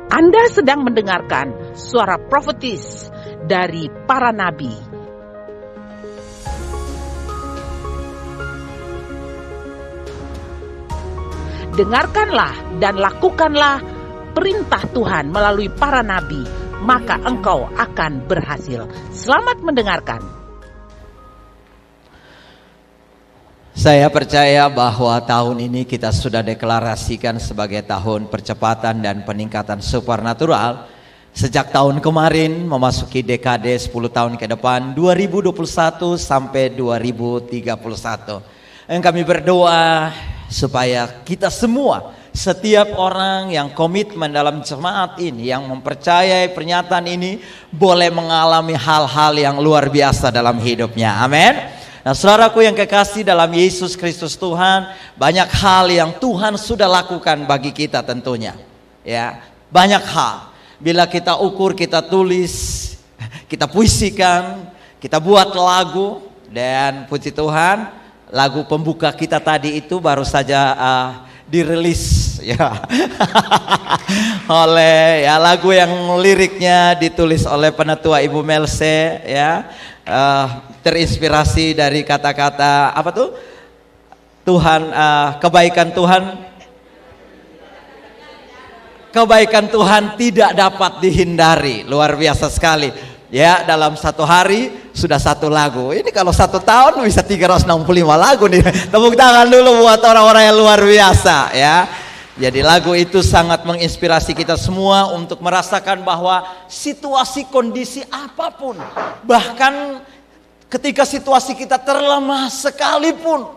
Anda sedang mendengarkan suara profetis dari para nabi. Dengarkanlah dan lakukanlah perintah Tuhan melalui para nabi, maka engkau akan berhasil. Selamat mendengarkan. Saya percaya bahwa tahun ini kita sudah deklarasikan sebagai tahun percepatan dan peningkatan supernatural. Sejak tahun kemarin memasuki dekade 10 tahun ke depan, 2021 sampai 2031. Dan kami berdoa supaya kita semua, setiap orang yang komitmen dalam jemaat ini, yang mempercayai pernyataan ini, boleh mengalami hal-hal yang luar biasa dalam hidupnya. Amin. Nah, saudaraku yang kekasih dalam Yesus Kristus Tuhan, banyak hal yang Tuhan sudah lakukan bagi kita tentunya. Ya, banyak hal. Bila kita ukur, kita tulis, kita puisikan, kita buat lagu, dan puji Tuhan, lagu pembuka kita tadi itu baru saja dirilis ya. Oleh ya, lagu yang liriknya ditulis oleh penetua Ibu Melse ya. Terinspirasi dari kata-kata apa tuh? Tuhan, kebaikan Tuhan tidak dapat dihindari. Luar biasa sekali. Ya, dalam satu hari sudah satu lagu. Ini kalau satu tahun bisa 365 lagu nih. Tepuk tangan dulu buat orang-orang yang luar biasa ya. Jadi lagu itu sangat menginspirasi kita semua untuk merasakan bahwa situasi kondisi apapun, bahkan ketika situasi kita terlemah sekalipun,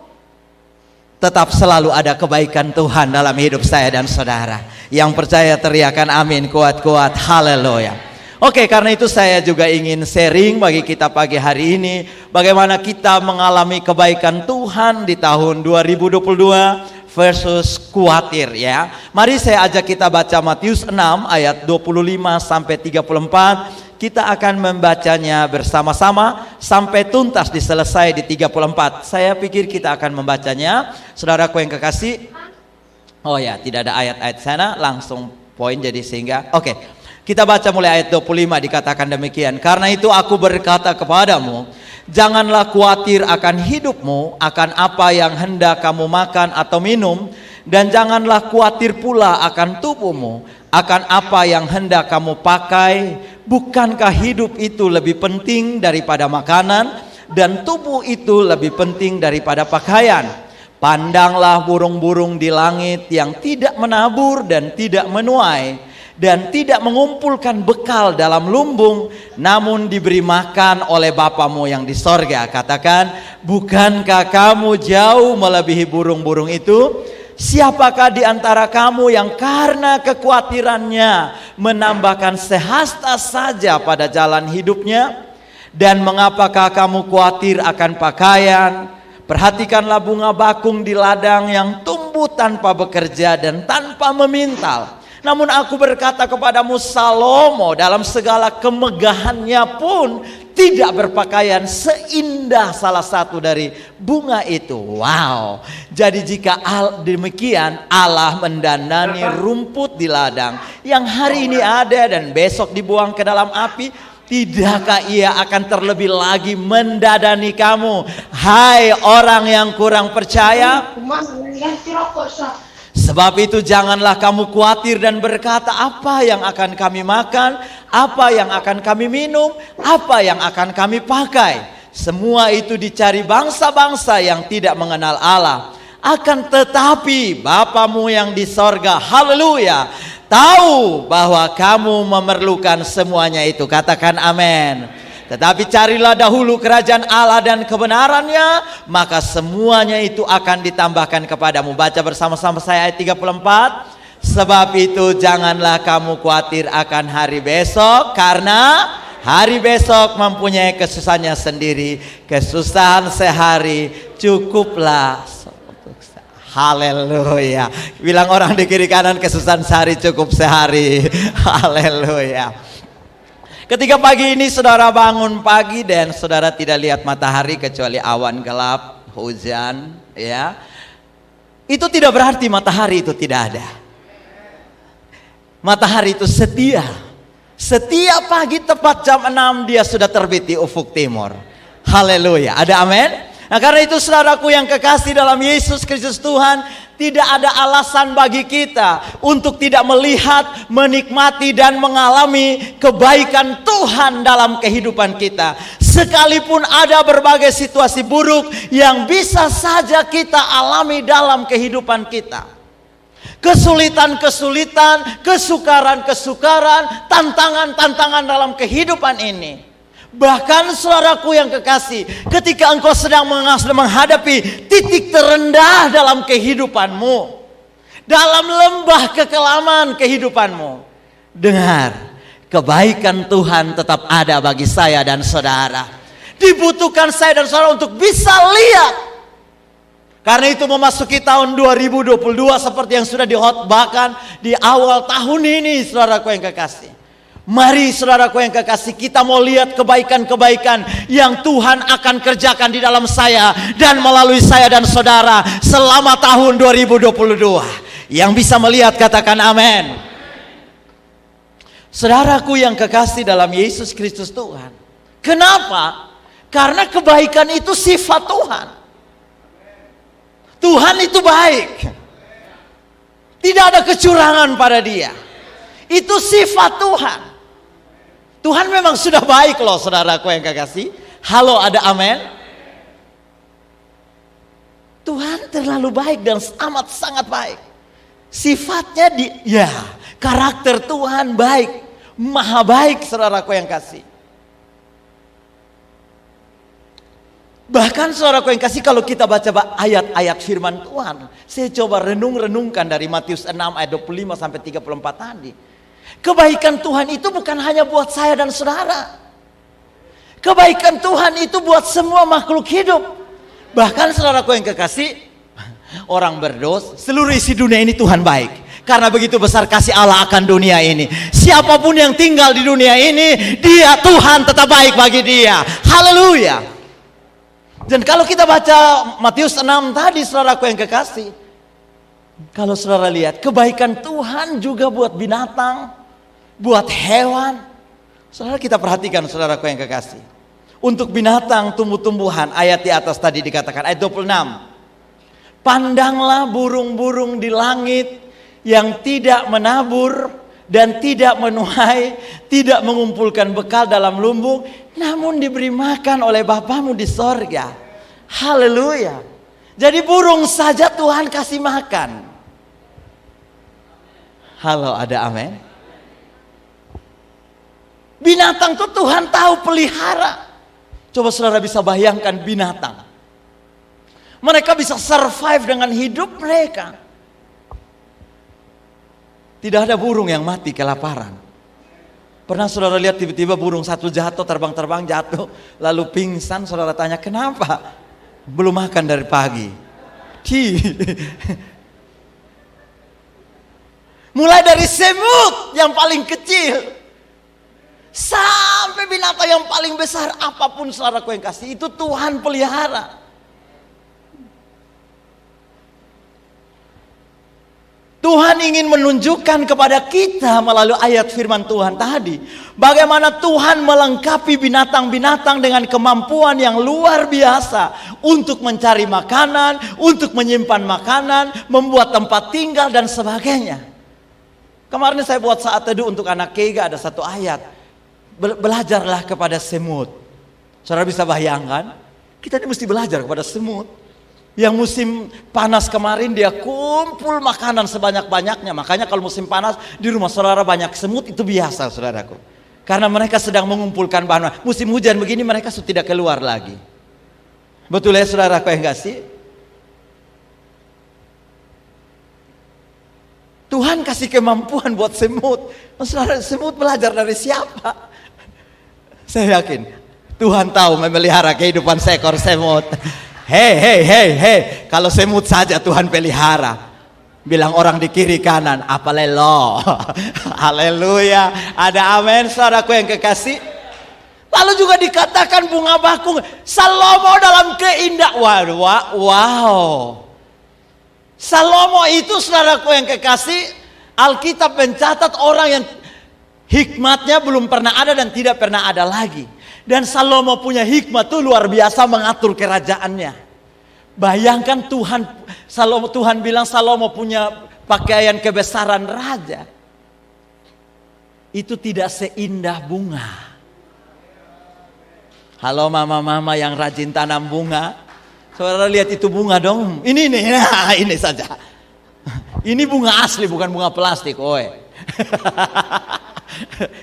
tetap selalu ada kebaikan Tuhan dalam hidup saya dan saudara. Yang percaya teriakan amin kuat-kuat, haleluya. Oke, karena itu saya juga ingin sharing bagi kita pagi hari ini, bagaimana kita mengalami kebaikan Tuhan di tahun 2022 versus khawatir ya. Mari saya ajak kita baca Matius 6 ayat 25 sampai 34. Kita akan membacanya bersama-sama sampai tuntas diselesai di 34. Saya pikir kita akan membacanya. Saudaraku yang kekasih. Oh ya, tidak ada ayat-ayat sana, langsung poin jadi sehingga. Oke. Kita baca mulai ayat 25, dikatakan demikian. Karena itu aku berkata kepadamu, janganlah khawatir akan hidupmu, akan apa yang hendak kamu makan atau minum, dan janganlah khawatir pula akan tubuhmu, akan apa yang hendak kamu pakai. Bukankah hidup itu lebih penting daripada makanan, dan tubuh itu lebih penting daripada pakaian? Pandanglah burung-burung di langit yang tidak menabur dan tidak menuai, dan tidak mengumpulkan bekal dalam lumbung, namun diberi makan oleh Bapamu yang di sorga. Katakan, bukankah kamu jauh melebihi burung-burung itu? Siapakah di antara kamu yang karena kekhawatirannya menambahkan sehasta saja pada jalan hidupnya? Dan mengapakah kamu khawatir akan pakaian? Perhatikanlah bunga bakung di ladang yang tumbuh tanpa bekerja dan tanpa memintal. Namun aku berkata kepadamu, Salomo dalam segala kemegahannya pun tidak berpakaian seindah salah satu dari bunga itu. Wow. Jadi jika demikian Allah mendandani rumput di ladang yang hari ini ada dan besok dibuang ke dalam api, tidakkah ia akan terlebih lagi mendadani kamu, hai orang yang kurang percaya? Sebab itu janganlah kamu khawatir dan berkata, apa yang akan kami makan, apa yang akan kami minum, apa yang akan kami pakai. Semua itu dicari bangsa-bangsa yang tidak mengenal Allah. Akan tetapi Bapamu yang di sorga, haleluya, tahu bahwa kamu memerlukan semuanya itu. Katakan amin. Tetapi carilah dahulu kerajaan Allah dan kebenarannya, maka semuanya itu akan ditambahkan kepadamu. Baca bersama-sama saya ayat 34. Sebab itu janganlah kamu khawatir akan hari besok, karena hari besok mempunyai kesusahannya sendiri. Kesusahan sehari cukuplah. Haleluya. Bilang orang di kiri kanan, kesusahan sehari cukup sehari. Haleluya. Ketika pagi ini saudara bangun pagi dan saudara tidak lihat matahari kecuali awan gelap, hujan, ya. Itu tidak berarti matahari itu tidak ada. Matahari itu setia. Setiap pagi tepat jam 6 dia sudah terbit di ufuk timur. Haleluya. Ada amin? Nah, karena itu saudaraku yang kekasih dalam Yesus Kristus Tuhan, tidak ada alasan bagi kita untuk tidak melihat, menikmati dan mengalami kebaikan Tuhan dalam kehidupan kita. Sekalipun ada berbagai situasi buruk yang bisa saja kita alami dalam kehidupan kita. Kesulitan-kesulitan, kesukaran-kesukaran, tantangan-tantangan dalam kehidupan ini. Bahkan saudaraku yang kekasih, ketika engkau sedang menghadapi titik terendah dalam kehidupanmu, dalam lembah kekelaman kehidupanmu, dengar, kebaikan Tuhan tetap ada bagi saya dan saudara. Dibutuhkan saya dan saudara untuk bisa lihat. Karena itu memasuki tahun 2022 seperti yang sudah dihotbahkan di awal tahun ini, saudaraku yang kekasih. Mari saudaraku yang kekasih, kita mau lihat kebaikan-kebaikan yang Tuhan akan kerjakan di dalam saya dan melalui saya dan saudara selama tahun 2022. Yang bisa melihat katakan amin. Saudaraku yang kekasih dalam Yesus Kristus Tuhan. Kenapa? Karena kebaikan itu sifat Tuhan. Tuhan itu baik. Tidak ada kecurangan pada dia. Itu sifat Tuhan. Tuhan memang sudah baik loh saudaraku yang kekasih. Halo, ada amin? Tuhan terlalu baik dan amat sangat baik. Sifatnya karakter Tuhan baik. Maha baik saudaraku yang kasih. Bahkan saudaraku yang kasih, kalau kita baca ayat-ayat firman Tuhan, saya coba renungkan dari Matius 6 ayat 25 sampai 34 tadi. Kebaikan Tuhan itu bukan hanya buat saya dan saudara. Kebaikan Tuhan itu buat semua makhluk hidup. Bahkan saudaraku yang kekasih, orang berdosa, seluruh isi dunia ini Tuhan baik. Karena begitu besar kasih Allah akan dunia ini. Siapapun yang tinggal di dunia ini, dia Tuhan tetap baik bagi dia. Haleluya. Dan kalau kita baca Matius 6 tadi saudaraku yang kekasih, kalau saudara lihat kebaikan Tuhan juga buat binatang, buat hewan. Saudara, kita perhatikan saudaraku yang kekasih. Untuk binatang, tumbuh-tumbuhan, ayat di atas tadi dikatakan, ayat 26. Pandanglah burung-burung di langit yang tidak menabur dan tidak menuai, tidak mengumpulkan bekal dalam lumbung, namun diberi makan oleh Bapamu di sorga. Haleluya. Jadi burung saja Tuhan kasih makan. Halo, ada amin? Binatang tuh Tuhan tahu pelihara. Coba saudara bisa bayangkan binatang. Mereka bisa survive dengan hidup mereka. Tidak ada burung yang mati kelaparan. Pernah saudara lihat tiba-tiba burung satu jatuh, terbang-terbang jatuh, lalu pingsan, saudara tanya kenapa? Belum makan dari pagi. Mulai dari semut yang paling kecil sampai binatang yang paling besar, apapun saudaraku yang kasih, itu Tuhan pelihara. Tuhan ingin menunjukkan kepada kita melalui ayat firman Tuhan tadi, bagaimana Tuhan melengkapi binatang-binatang dengan kemampuan yang luar biasa untuk mencari makanan, untuk menyimpan makanan, membuat tempat tinggal dan sebagainya. Kemarin saya buat saat teduh untuk anak Keiga, ada satu ayat, belajarlah kepada semut. Saudara bisa bayangkan, kita ini mesti belajar kepada semut. Yang musim panas kemarin dia kumpul makanan sebanyak-banyaknya. Makanya kalau musim panas di rumah saudara banyak semut, itu biasa saudaraku. Karena mereka sedang mengumpulkan bahan. Musim hujan begini mereka sudah tidak keluar lagi. Betul ya saudaraku yang kasih? Tuhan kasih kemampuan buat semut. Saudara, semut belajar dari siapa? Saya yakin Tuhan tahu memelihara kehidupan seekor semut. Hei, kalau semut saja Tuhan pelihara, bilang orang di kiri kanan, apa lelo. Haleluya, ada amin saudaraku yang kekasih. Lalu juga dikatakan bunga bakung, Salomo dalam keindahan. Wow. Salomo itu saudaraku yang kekasih Alkitab mencatat orang yang hikmatnya belum pernah ada dan tidak pernah ada lagi. Dan Salomo punya hikmat tuh luar biasa mengatur kerajaannya. Bayangkan Tuhan bilang Salomo punya pakaian kebesaran raja. Itu tidak seindah bunga. Halo mama-mama yang rajin tanam bunga. Saudara lihat itu bunga dong. Ini nih, nah, ini saja. Ini bunga asli bukan bunga plastik. Oi.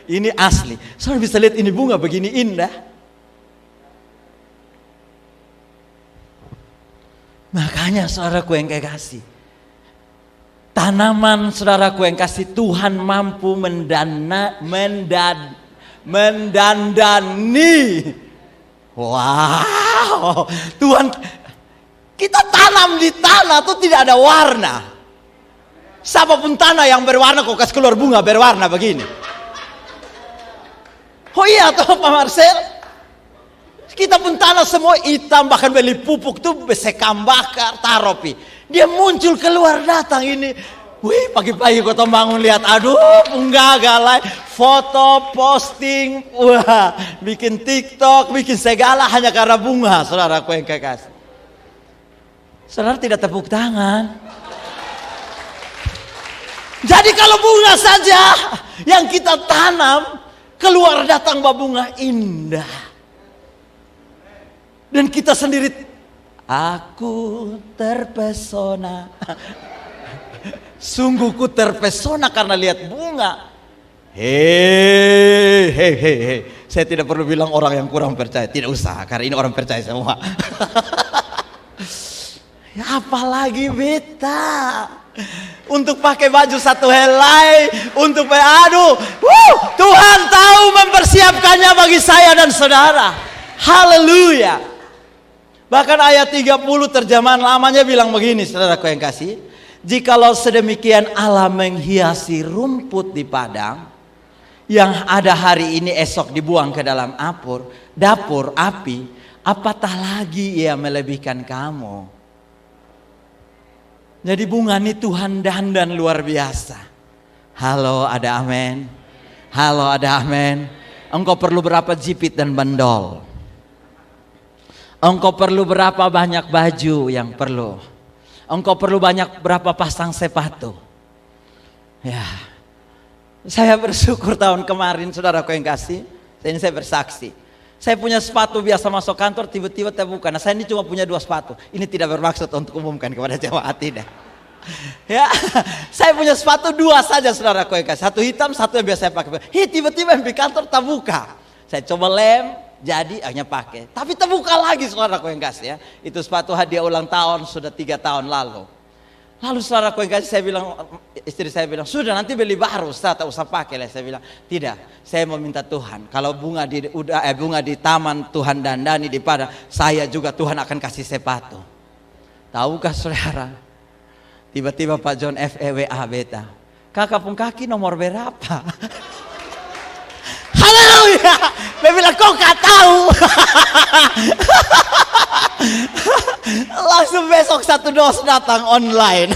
Ini asli. Saudara bisa lihat ini bunga begini indah. Makanya saudaraku yang kekasih, tanaman saudaraku yang kasih, Tuhan mampu mendandani. Wow, Tuhan, kita tanam di tanah itu tidak ada warna. Siapapun tanah yang berwarna kok kasih keluar bunga berwarna begini. Oh iya toh Pak Marcel, kita pun tanah semua hitam, bahkan beli pupuk tuh besekam bakar taropi. Dia muncul keluar datang ini. Wih, pagi-pagi kau bangun lihat, aduh penggagal, foto posting, wah, bikin TikTok, bikin segala hanya karena bunga, saudaraku yang kekasih. Saudara tidak tepuk tangan. Jadi kalau bunga saja yang kita tanam, keluar datang bunga indah. Dan kita sendiri, aku terpesona. Sungguh ku terpesona karena lihat bunga. Hei. Saya tidak perlu bilang orang yang kurang percaya. Tidak usah, karena ini orang percaya semua. Ya, apalagi beta. Untuk pakai baju satu helai. Untuk Tuhan tahu mempersiapkannya bagi saya dan saudara. Haleluya. Bahkan ayat 30 terjemahan lamanya bilang begini, saudaraku yang kasih. Jikalau sedemikian Allah menghiasi rumput di padang, yang ada hari ini esok dibuang ke dalam dapur api, apatah lagi ia melebihkan kamu. Jadi bunga ini Tuhan dandan luar biasa. Halo, ada amin. Halo, ada amin. Engkau perlu berapa jipit dan bandol? Engkau perlu berapa banyak baju yang perlu? Engkau perlu berapa pasang sepatu? Ya, saya bersyukur tahun kemarin, saudaraku yang kasih, ini saya bersaksi. Saya punya sepatu biasa masuk kantor, tiba-tiba terbuka. Nah, saya ini cuma punya 2 sepatu. Ini tidak bermaksud untuk umumkan kepada jemaat, tidak. Ya, saya punya sepatu 2 saja, saudaraku yang kasih. Satu hitam, satu yang biasa saya pakai. Tiba-tiba yang di kantor terbuka. Saya coba lem. Jadi hanya pakai, tapi terbuka lagi, saudaraku yang kasih ya. Itu sepatu hadiah ulang tahun sudah 3 tahun lalu. Lalu saudaraku yang kasih, istri saya bilang, sudah nanti beli baru, tak usah pakai lah. Saya bilang, tidak, saya mau minta Tuhan, kalau bunga di taman Tuhan dandani di padang, saya juga Tuhan akan kasih sepatu. Tahukah saudara? Tiba-tiba Pak John FEWA beta, kakak pun kaki nomor berapa? Haleluya. Dia bilang kok gak tahu. Langsung besok 1 dos datang online.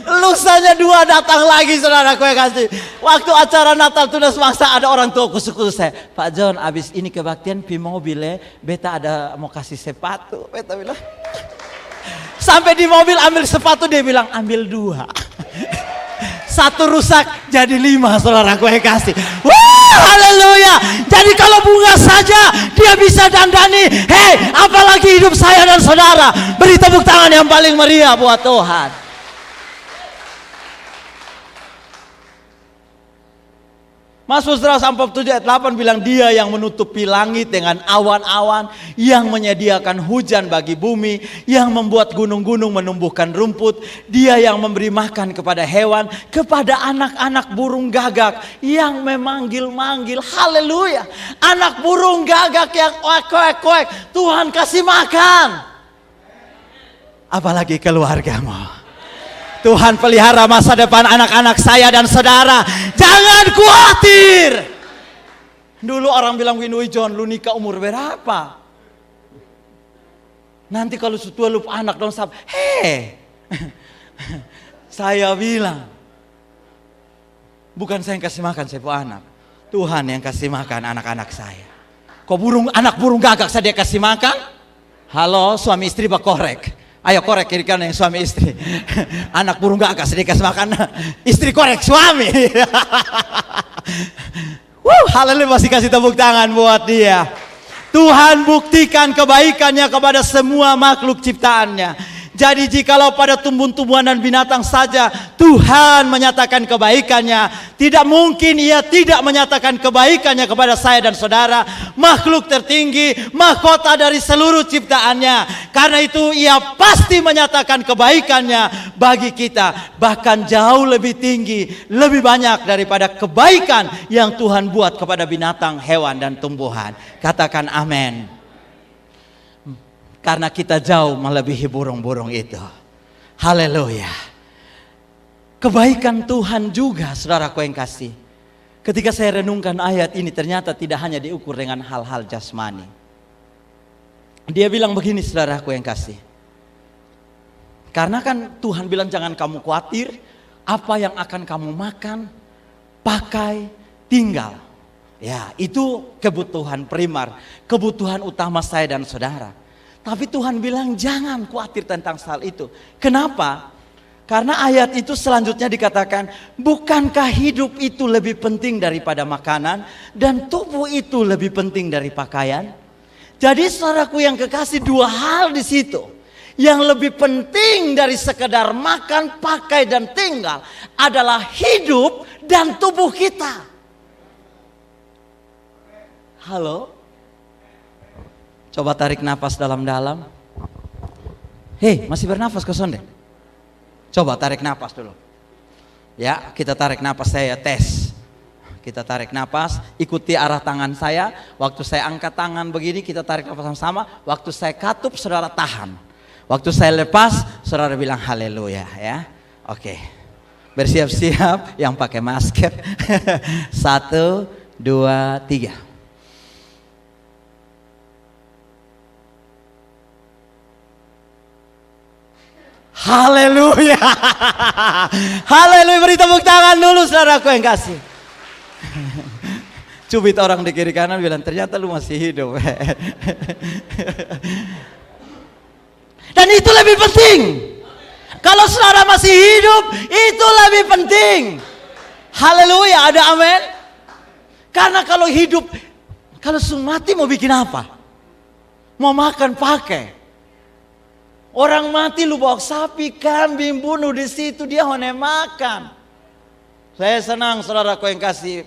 Lusanya 2 datang lagi, saudaraku yang kasih. Waktu acara Natal Tunas Bangsa ada orang tua kusu-kusu saya, Pak John abis ini kebaktian pi mobilnya, beta ada mau kasih sepatu. Beta bilang, sampai di mobil ambil sepatu, dia bilang ambil 2. 1 rusak jadi 5, saudaraku yang kasih. Wah, haleluya. Jadi kalau bunga saja dia bisa dandani, hei, apalagi hidup saya dan saudara. Beri tepuk tangan yang paling meriah buat Tuhan. Mazmur 147 ayat 8 bilang, dia yang menutupi langit dengan awan-awan, yang menyediakan hujan bagi bumi, yang membuat gunung-gunung menumbuhkan rumput, dia yang memberi makan kepada hewan, kepada anak-anak burung gagak yang memanggil-manggil. Haleluya. Anak burung gagak yang kuek-kuek, Tuhan kasih makan. Apalagi keluargamu. Tuhan pelihara masa depan anak-anak saya dan saudara. Jangan khawatir. Dulu orang bilang, Winui John, lu nikah umur berapa? Nanti kalau sudah lupa anak dong sab. Hei. Saya bilang, Bukan saya yang kasih makan sepo anak. Tuhan yang kasih makan anak-anak saya. Kok anak burung gagak saya dia kasih makan? Halo suami istri korek. Ayo korek kiri kanan yang suami istri. Anak burung gagak saya dia kasih makan. Istri korek suami. Haleluya, masih kasih tepuk tangan buat dia. Tuhan buktikan kebaikannya kepada semua makhluk ciptaannya. Jadi jikalau pada tumbuh-tumbuhan dan binatang saja Tuhan menyatakan kebaikannya, tidak mungkin ia tidak menyatakan kebaikannya kepada saya dan saudara, makhluk tertinggi, mahkota dari seluruh ciptaannya. Karena itu ia pasti menyatakan kebaikannya bagi kita, bahkan jauh lebih tinggi, lebih banyak daripada kebaikan yang Tuhan buat kepada binatang, hewan dan tumbuhan. Katakan amin. Karena kita jauh melebihi burung-burung itu. Haleluya. Kebaikan Tuhan juga, saudaraku yang kasih. Ketika saya renungkan ayat ini, ternyata tidak hanya diukur dengan hal-hal jasmani. Dia bilang begini, saudaraku yang kasih. Karena kan Tuhan bilang jangan kamu khawatir apa yang akan kamu makan, pakai, tinggal. Ya, itu kebutuhan primer, kebutuhan utama saya dan saudara. Tapi Tuhan bilang jangan khawatir tentang hal itu. Kenapa? Karena ayat itu selanjutnya dikatakan, bukankah hidup itu lebih penting daripada makanan dan tubuh itu lebih penting dari pakaian? Jadi saudaraku yang kekasih, dua hal di situ yang lebih penting dari sekedar makan, pakai dan tinggal adalah hidup dan tubuh kita. Halo? Coba tarik nafas dalam-dalam. Hei, masih bernafas kau sonde? Coba tarik nafas dulu. Ya, kita tarik nafas, saya tes. Kita tarik nafas, ikuti arah tangan saya. Waktu saya angkat tangan begini, kita tarik nafas sama-sama. Waktu saya katup, saudara tahan. Waktu saya lepas, saudara bilang haleluya ya. Oke. Bersiap-siap yang pakai masker. 1, 2, 3. Haleluya. Haleluya, beri tepuk tangan dulu saudaraku yang kasih. Cubit orang di kiri kanan bilang ternyata lu masih hidup. Dan itu lebih penting. Kalau saudara masih hidup, itu lebih penting. Haleluya, ada amin. Karena kalau hidup, kalau mati mau bikin apa? Mau makan pakai. Orang mati lu bawa sapi, kambing, bunuh di situ, dia hanya makan. Saya senang saudaraku yang kasih.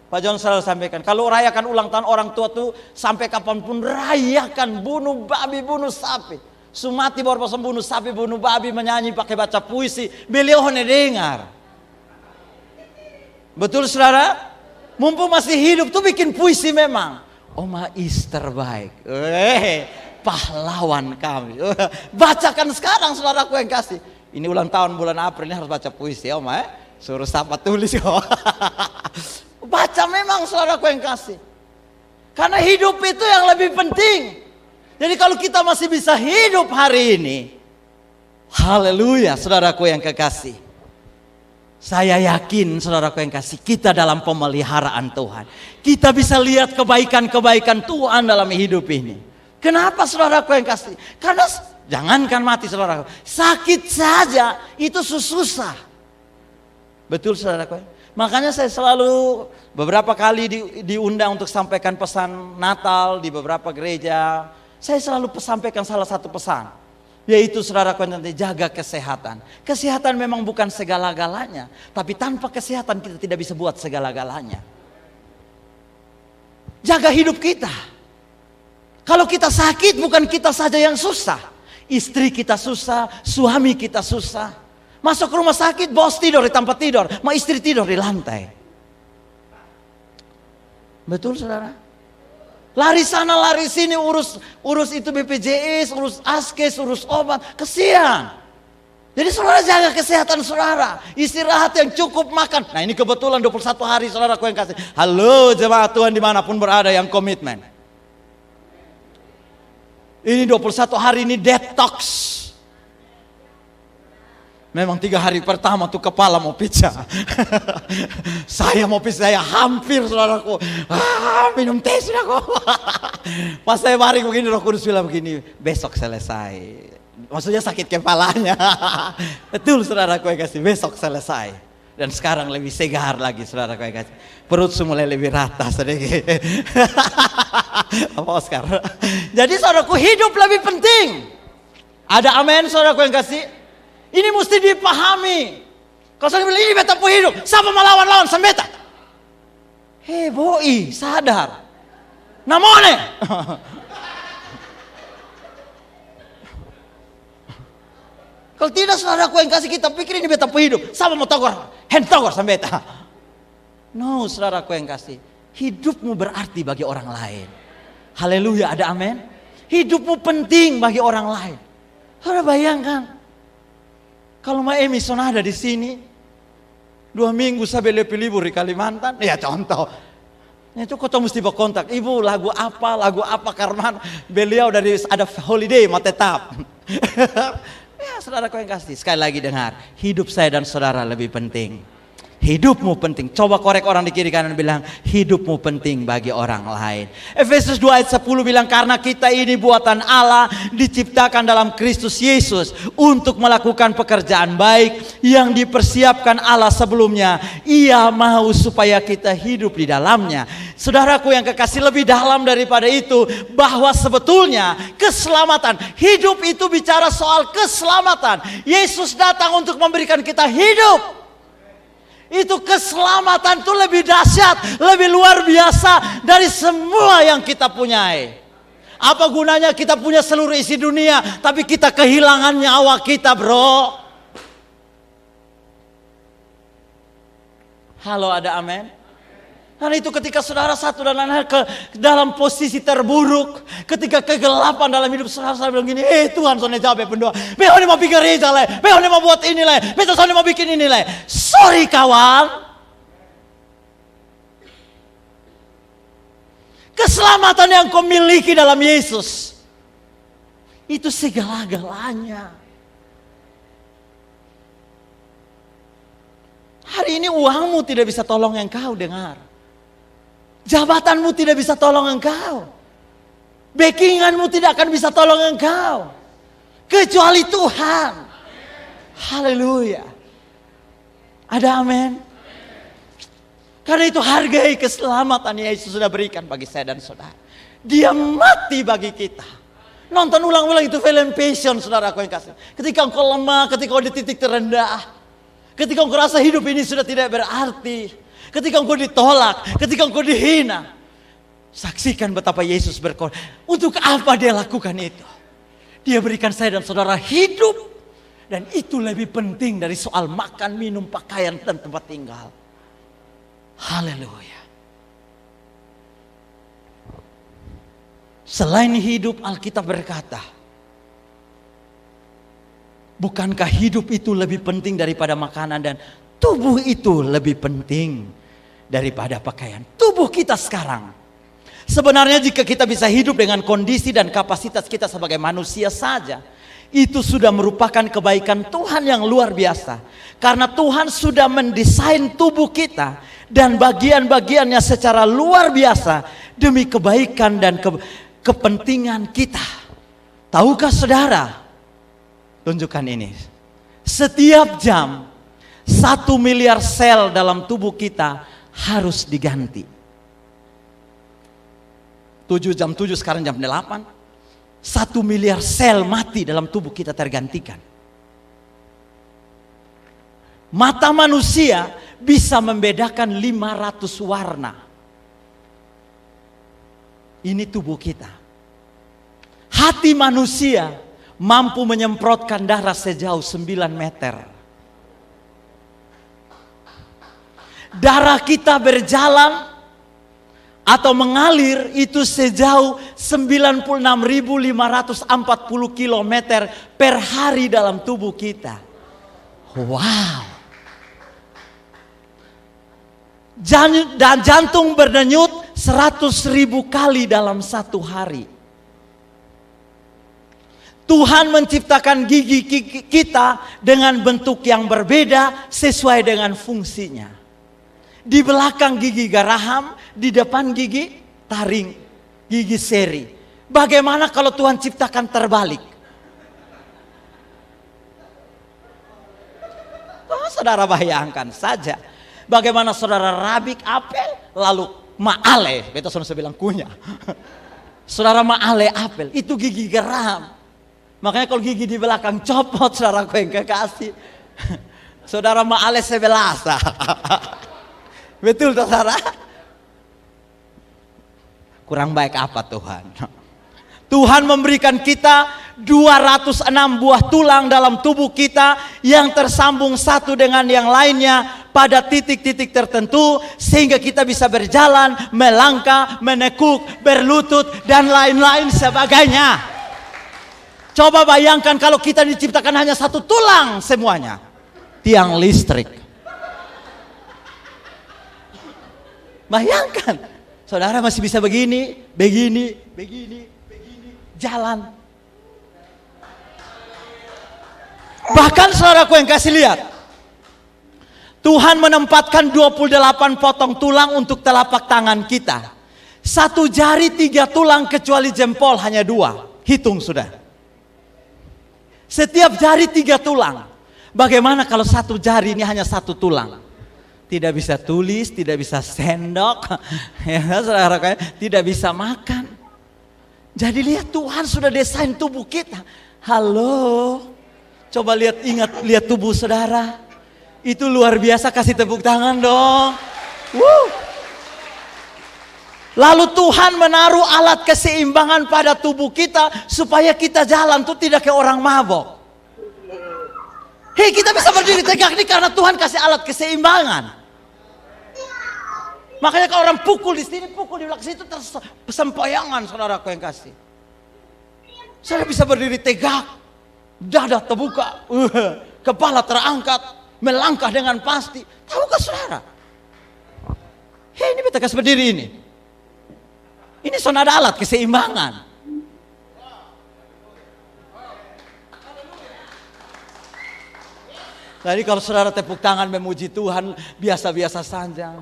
Pak John selalu sampaikan, kalau rayakan ulang tahun orang tua tuh sampai kapanpun rayakan, bunuh babi, bunuh sapi. Sumati baru pasang bunuh sapi, bunuh babi, menyanyi pakai baca puisi, beliau hanya dengar. Betul saudara? Mumpung masih hidup tuh bikin puisi memang. Oma is terbaik. Pahlawan kami. Bacakan sekarang saudaraku yang kasih. Ini ulang tahun bulan April, ini harus baca puisi Om ya. Suruh siapa tulis kok. Baca memang saudaraku yang kasih. Karena hidup itu yang lebih penting. Jadi kalau kita masih bisa hidup hari ini, haleluya saudaraku yang kekasih. Saya yakin saudaraku yang kasih, kita dalam pemeliharaan Tuhan. Kita bisa lihat kebaikan-kebaikan Tuhan dalam hidup ini. Kenapa saudaraku yang kasih? Karena jangankan mati saudaraku, sakit saja itu susah. Betul saudaraku. Makanya saya selalu beberapa kali diundang untuk sampaikan pesan Natal di beberapa gereja. Saya selalu sampaikan salah satu pesan, yaitu saudaraku nanti jaga kesehatan. Kesehatan memang bukan segala-galanya, tapi tanpa kesehatan kita tidak bisa buat segala-galanya. Jaga hidup kita. Kalau kita sakit bukan kita saja yang susah. Istri kita susah, suami kita susah. Masuk rumah sakit, bos tidur di tempat tidur, mau istri tidur di lantai. Betul saudara? Lari sana lari sini, urus itu BPJS, urus askes, urus obat, kesian. Jadi saudara jaga kesehatan saudara, istirahat yang cukup, makan. Nah ini kebetulan 21 hari saudaraku yang kasih. Halo jemaat Tuhan dimanapun berada yang komitmen. Ini 21 hari ini detox. Memang 3 hari pertama tuh kepala mau pecah. Saya mau pecah, saya hampir saudaraku. Minum teh saudaraku. Pas saya baring begini, Roh Kudus bilang begini, besok selesai. Maksudnya sakit kepalanya. Betul saudaraku yang kasih, besok selesai. Dan sekarang lebih segar lagi saudaraku yang kasih. Perut mulai lebih rata sedikit. Apa Oscar? Jadi saudaraku, hidup lebih penting. Ada amin saudaraku yang kasih? Ini mesti dipahami. Kalau saya bilang ini beta pun hidup, siapa melawan-lawan sama beta? Hei boi, sadar. Namone. Kalau tidak saudaraku yang kasih kita pikir ini beta pun hidup, siapa mau togor? Togor sama beta. No saudaraku yang kasih, hidupmu berarti bagi orang lain. Haleluya, ada amin. Hidupmu penting bagi orang lain. Saudara bayangkan. Kalau Mbak Emi ada di sini 2 minggu sampai lebih libur di Kalimantan, ya contoh. Itu kau mesti berkontak, ibu lagu apa karena beliau dari ada holiday mau tetap. Ya saudara kau yang kasih, sekali lagi dengar, hidup saya dan saudara lebih penting. Hidupmu penting. Coba korek orang di kiri kanan, bilang hidupmu penting bagi orang lain. Efesus 2 ayat 10 bilang, karena kita ini buatan Allah, diciptakan dalam Kristus Yesus untuk melakukan pekerjaan baik yang dipersiapkan Allah sebelumnya. Ia mau supaya kita hidup di dalamnya. Saudaraku yang kekasih, lebih dalam daripada itu, bahwa sebetulnya keselamatan, hidup itu bicara soal keselamatan. Yesus datang untuk memberikan kita hidup. Itu keselamatan itu lebih dahsyat, lebih luar biasa dari semua yang kita punyai. Apa gunanya kita punya seluruh isi dunia, tapi kita kehilangan nyawa kita, bro? Halo, ada amin? Karena itu ketika saudara satu dan lain hal ke dalam posisi terburuk, ketika kegelapan dalam hidup saudara bilang gini, Tuhan soalnya capek pendoa, behone mau bikin gereja le, behone mau buat ini le, betul soalnya mau bikin ini le. Sorry kawan. Keselamatan yang kau miliki dalam Yesus itu segala-galanya. Hari ini uangmu tidak bisa tolong engkau, dengar. Jabatanmu tidak bisa tolong engkau. Backinganmu tidak akan bisa tolong engkau. Kecuali Tuhan. Haleluya. Ada amin. Karena itu hargai keselamatan yang Yesus sudah berikan bagi saya dan saudara. Dia mati bagi kita. Nonton ulang-ulang itu film Passion, saudaraku yang kasih. Ketika engkau lemah, ketika engkau di titik terendah. Ketika engkau rasa hidup ini sudah tidak berarti. Ketika engkau ditolak, ketika engkau dihina, saksikan betapa Yesus berkorban. Untuk apa dia lakukan itu? Dia berikan saya dan saudara hidup. Dan itu lebih penting dari soal makan, minum, pakaian, dan tempat tinggal. Haleluya. Selain hidup, Alkitab berkata, bukankah hidup itu lebih penting daripada makanan, dan tubuh itu lebih penting daripada pakaian. Tubuh kita sekarang, sebenarnya jika kita bisa hidup dengan kondisi dan kapasitas kita sebagai manusia saja, itu sudah merupakan kebaikan Tuhan yang luar biasa. Karena Tuhan sudah mendesain tubuh kita dan bagian-bagiannya secara luar biasa demi kebaikan dan kepentingan kita. Tahukah saudara? Tunjukkan ini. Setiap jam 1 miliar sel dalam tubuh kita harus diganti. 7 sekarang jam 8. 1 miliar sel mati dalam tubuh kita tergantikan. Mata manusia bisa membedakan 500 warna. Ini tubuh kita. Hati manusia mampu menyemprotkan darah sejauh 9 meter. Darah kita berjalan atau mengalir itu sejauh 96.540 km per hari dalam tubuh kita. Wow. Dan jantung berdenyut 100.000 kali dalam satu hari. Tuhan menciptakan gigi kita dengan bentuk yang berbeda sesuai dengan fungsinya. Di belakang gigi geraham, di depan gigi taring, gigi seri. Bagaimana kalau Tuhan ciptakan terbalik? Oh, saudara bayangkan saja. Bagaimana saudara rabik apel, lalu maale, beta sudah bilang kunyah. Saudara maale apel, itu gigi geraham. Makanya kalau gigi di belakang copot, saudaraku yang kekasih. Saudara maale sebelasa. Betul toh saudara? Kurang baik apa Tuhan? Tuhan memberikan kita 206 buah tulang dalam tubuh kita yang tersambung satu dengan yang lainnya pada titik-titik tertentu sehingga kita bisa berjalan, melangkah, menekuk, berlutut dan lain-lain sebagainya. Coba bayangkan kalau kita diciptakan hanya satu tulang semuanya. Tiang listrik. Bayangkan. Saudara masih bisa begini, begini, begini, begini. Jalan. Bahkan saudaraku yang kasih lihat. Tuhan menempatkan 28 potong tulang untuk telapak tangan kita. Satu jari 3 tulang kecuali jempol hanya 2. Hitung sudah. Setiap jari 3 tulang. Bagaimana kalau satu jari ini hanya 1 tulang? Tidak bisa tulis, tidak bisa sendok, ya, saudara, tidak bisa makan. Jadi lihat Tuhan sudah desain tubuh kita. Halo, coba lihat tubuh saudara. Itu luar biasa, kasih tepuk tangan dong. Lalu Tuhan menaruh alat keseimbangan pada tubuh kita supaya kita jalan tuh tidak kayak orang mabok. Hei, kita bisa berdiri tegak ini karena Tuhan kasih alat keseimbangan. Makanya kalau orang pukul di sini, pukul di belakang situ tersempoyangan, saudaraku yang kasih. Saya bisa berdiri tegak, dada terbuka, kepala terangkat, melangkah dengan pasti. Tahukah saudara? Hei, ini beta kasih berdiri ini. Ini sudah ada alat keseimbangan. Jadi kalau saudara tepuk tangan memuji Tuhan, biasa-biasa saja.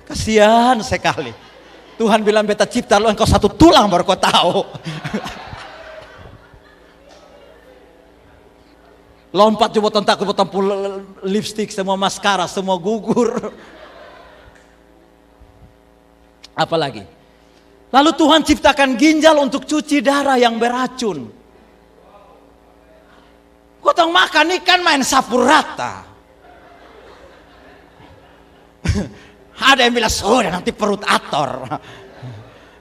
Kasihan sekali. Tuhan bilang beta cipta lo engkau 1 tulang baru kau tahu. Lompat coba takut tampul lipstick, semua maskara, semua gugur. Apalagi? Lalu Tuhan ciptakan ginjal untuk cuci darah yang beracun. Kau tahu makan ikan main sapu rata. Ada yang bilang sudah nanti perut ator.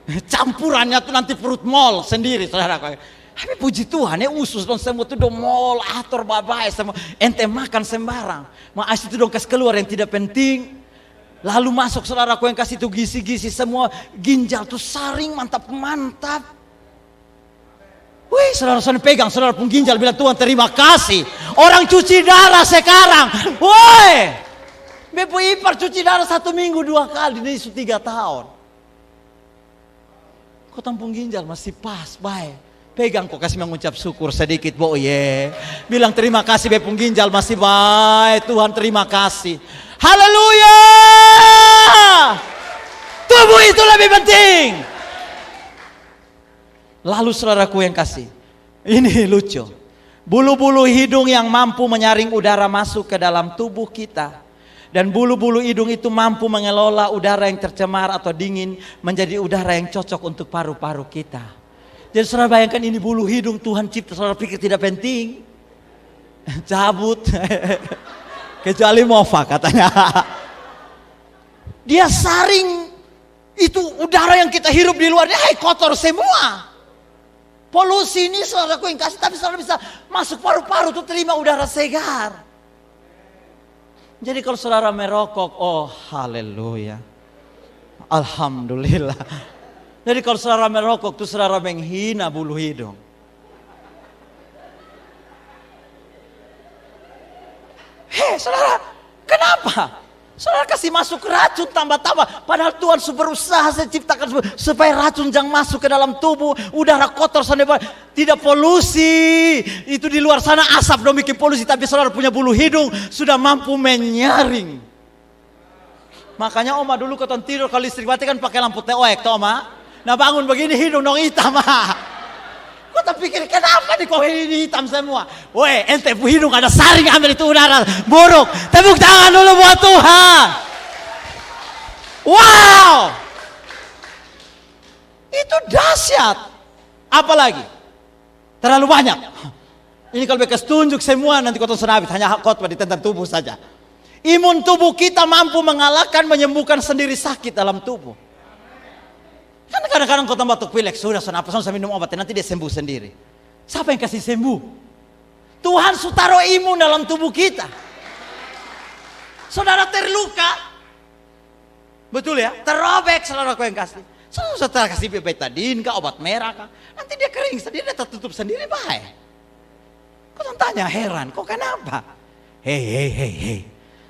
Campurannya tuh nanti perut mol sendiri, saudara. Tapi puji Tuhan ya, usus dong semua tuh dong mol, ator, babai semua. Ente makan sembarang. Mas itu dong kasih keluar yang tidak penting. Lalu masuk saudaraku yang kasih tuh gizi-gizi semua. Ginjal tuh saring mantap-mantap. Wih, saudara-saudara pegang saudara pun ginjal bilang Tuhan terima kasih. Orang cuci darah sekarang. Woi, Bepu ipar cuci darah 1 minggu 2 kali, ini 3 tahun. Kok tampung ginjal masih pas, baik. Pegang kok kasih mengucap syukur sedikit, bo ye. Bilang terima kasih bepung ginjal masih baik. Tuhan terima kasih. Haleluya. Tubuh itu lebih penting. Lalu saudaraku yang kasih, ini lucu. Bulu-bulu hidung yang mampu menyaring udara masuk ke dalam tubuh kita. Dan bulu-bulu hidung itu mampu mengelola udara yang tercemar atau dingin menjadi udara yang cocok untuk paru-paru kita. Jadi saudara bayangkan ini bulu hidung Tuhan cipta, saudara pikir tidak penting? Cabut. Kecuali mofa katanya. Dia saring itu udara yang kita hirup di luarnya, kotor semua. Polusi ini saudaraku yang kasih, tapi saudara bisa masuk paru-paru tuh terima udara segar. Jadi kalau saudara merokok, oh haleluya. Alhamdulillah. Jadi kalau saudara merokok itu saudara menghina bulu hidung. Hei saudara, kenapa? Saudara kasih masuk racun tambah-tambah. Padahal Tuhan berusaha ciptakan supaya racun jangan masuk ke dalam tubuh. Udara kotor sana, tidak polusi. Itu di luar sana asap dong bikin polusi. Tapi saudara punya bulu hidung sudah mampu menyaring. Makanya Oma dulu kalau tidur kalau listrik mati kan pakai lampu TOEK toh Oma. Nah bangun begini hidung dong hitam Kau tak pikir kenapa nih kok ini hitam semua? Weh ente hidung ada saring ambil itu udara buruk. Tepuk tangan dulu buat Tuhan. Wow. Itu dahsyat. Apalagi? Terlalu banyak. Ini kalau bekas tunjuk semua nanti kau senabit hanya khotbah di tentang tubuh saja. Imun tubuh kita mampu mengalahkan, menyembuhkan sendiri sakit dalam tubuh. Kan kadang-kadang kau tambah batuk pilek, sudah apa saya minum obat nanti dia sembuh sendiri. Siapa yang kasih sembuh? Tuhan taruh imun dalam tubuh kita. Saudara terluka, betul ya? Terobek saudara kau yang kasih. Saudara kasih betadine kah, obat merah kah? Nanti dia kering sendiri, dia tertutup sendiri baik. Kau tanya heran, kok kenapa? Hei.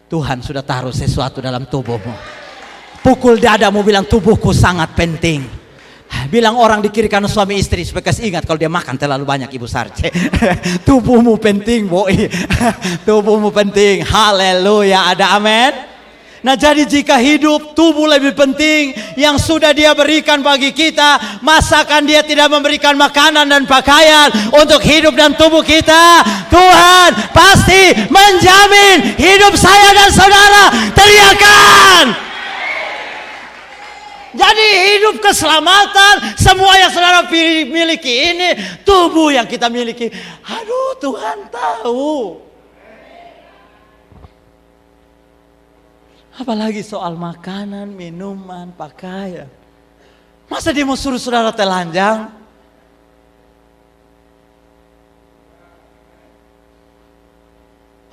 Tuhan sudah taruh sesuatu dalam tubuhmu. Pukul dadamu bilang tubuhku sangat penting. Bilang orang di kiri kanan suami istri supaya kasih ingat kalau dia makan terlalu banyak Ibu Sarce. Tubuhmu penting boy. Tubuhmu penting. Haleluya, ada amin. Nah jadi jika hidup tubuh lebih penting yang sudah dia berikan bagi kita, masakan dia tidak memberikan makanan dan pakaian untuk hidup dan tubuh kita, Tuhan pasti menjamin hidup saya dan saudara. Teriakan. Jadi hidup keselamatan semua yang saudara miliki ini, tubuh yang kita miliki. Aduh Tuhan tahu. Apalagi soal makanan, minuman, pakaian. Masa dia mau suruh saudara telanjang?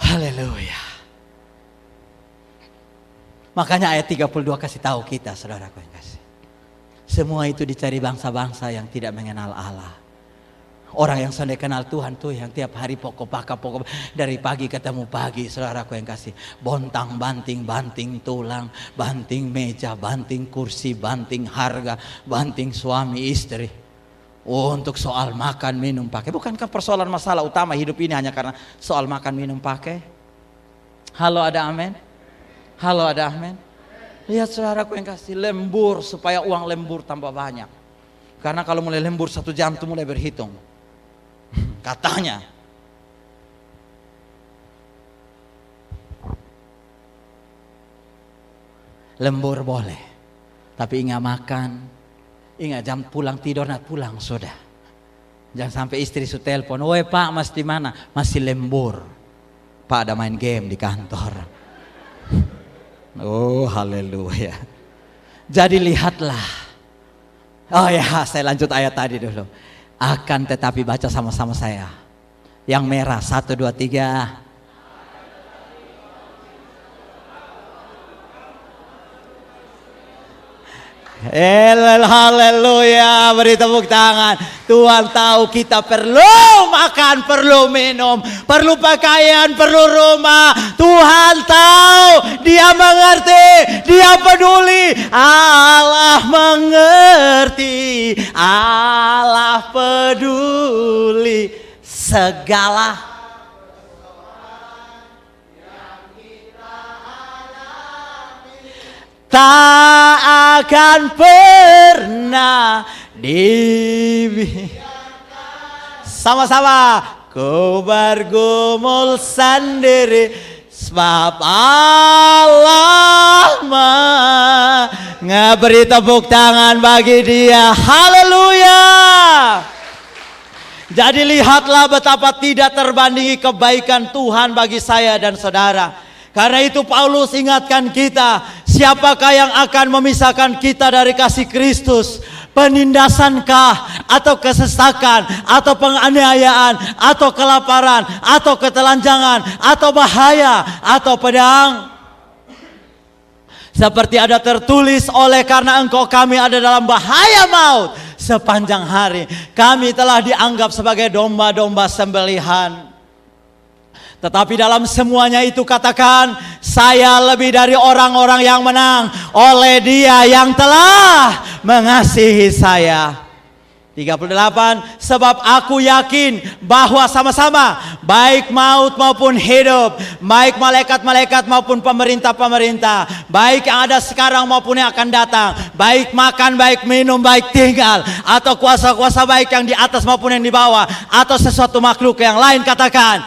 Haleluya. Makanya ayat 32 kasih tahu kita, saudaraku yang kasih. Semua itu dicari bangsa-bangsa yang tidak mengenal Allah. Orang yang sudah kenal Tuhan tuh yang tiap hari pokok dari pagi ketemu pagi, saudaraku yang kasih. Bontang, banting tulang, banting meja, banting kursi, banting harga, banting suami istri. Oh, untuk soal makan minum pakai. Bukankah persoalan masalah utama hidup ini hanya karena soal makan minum pakai? Halo ada amin? Halo ada amin? Lihat saudaraku yang kasih, lembur supaya uang lembur tambah banyak. Karena kalau mulai lembur 1 jam tuh mulai berhitung. Katanya lembur boleh, tapi ingat makan, ingat jam pulang tidur, nak pulang sudah. Jangan sampai istri su telepon, "Woi Pak, mas di mana?" Masih lembur. Pak ada main game di kantor. Oh haleluya. Jadi lihatlah. Oh ya, saya lanjut ayat tadi dulu. Akan tetapi baca sama-sama saya. Yang merah 1, 2, 3. Haleluya, beri tepuk tangan. Tuhan tahu kita perlu makan, perlu minum, perlu pakaian, perlu rumah. Tuhan tahu, Dia mengerti, Dia peduli. Allah mengerti, Allah peduli segala tak akan pernah dibiarkan. Sama-sama ku bergumul sendiri sebab Allah ngeberi tepuk tangan bagi Dia. Haleluya. Jadi lihatlah betapa tidak terbandingi kebaikan Tuhan bagi saya dan saudara. Karena itu Paulus ingatkan kita, siapakah yang akan memisahkan kita dari kasih Kristus? Penindasankah, atau kesesakan, atau penganiayaan, atau kelaparan, atau ketelanjangan, atau bahaya, atau pedang? Seperti ada tertulis, oleh karena engkau kami ada dalam bahaya maut sepanjang hari. Kami telah dianggap sebagai domba-domba sembelihan. Tetapi dalam semuanya itu katakan, saya lebih dari orang-orang yang menang oleh Dia yang telah mengasihi saya. 38, sebab aku yakin bahwa sama-sama, baik maut maupun hidup, baik malaikat-malaikat maupun pemerintah-pemerintah, baik yang ada sekarang maupun yang akan datang, baik makan, baik minum, baik tinggal, atau kuasa-kuasa baik yang di atas maupun yang di bawah, atau sesuatu makhluk yang lain, katakan,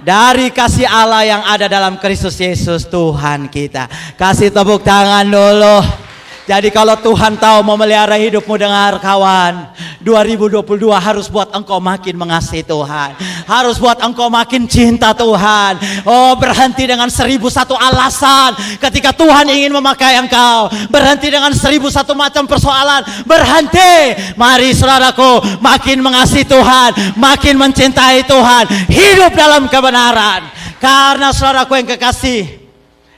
dari kasih Allah yang ada dalam Kristus Yesus Tuhan kita. Kasih tepuk tangan dulu. Jadi kalau Tuhan tahu memelihara hidupmu, dengar kawan, 2022 harus buat engkau makin mengasihi Tuhan, harus buat engkau makin cinta Tuhan. Oh, berhenti dengan 1001 alasan ketika Tuhan ingin memakai engkau, berhenti dengan 1001 macam persoalan, berhenti. Mari saudaraku, makin mengasihi Tuhan, makin mencintai Tuhan, hidup dalam kebenaran. Karena saudaraku yang kekasih,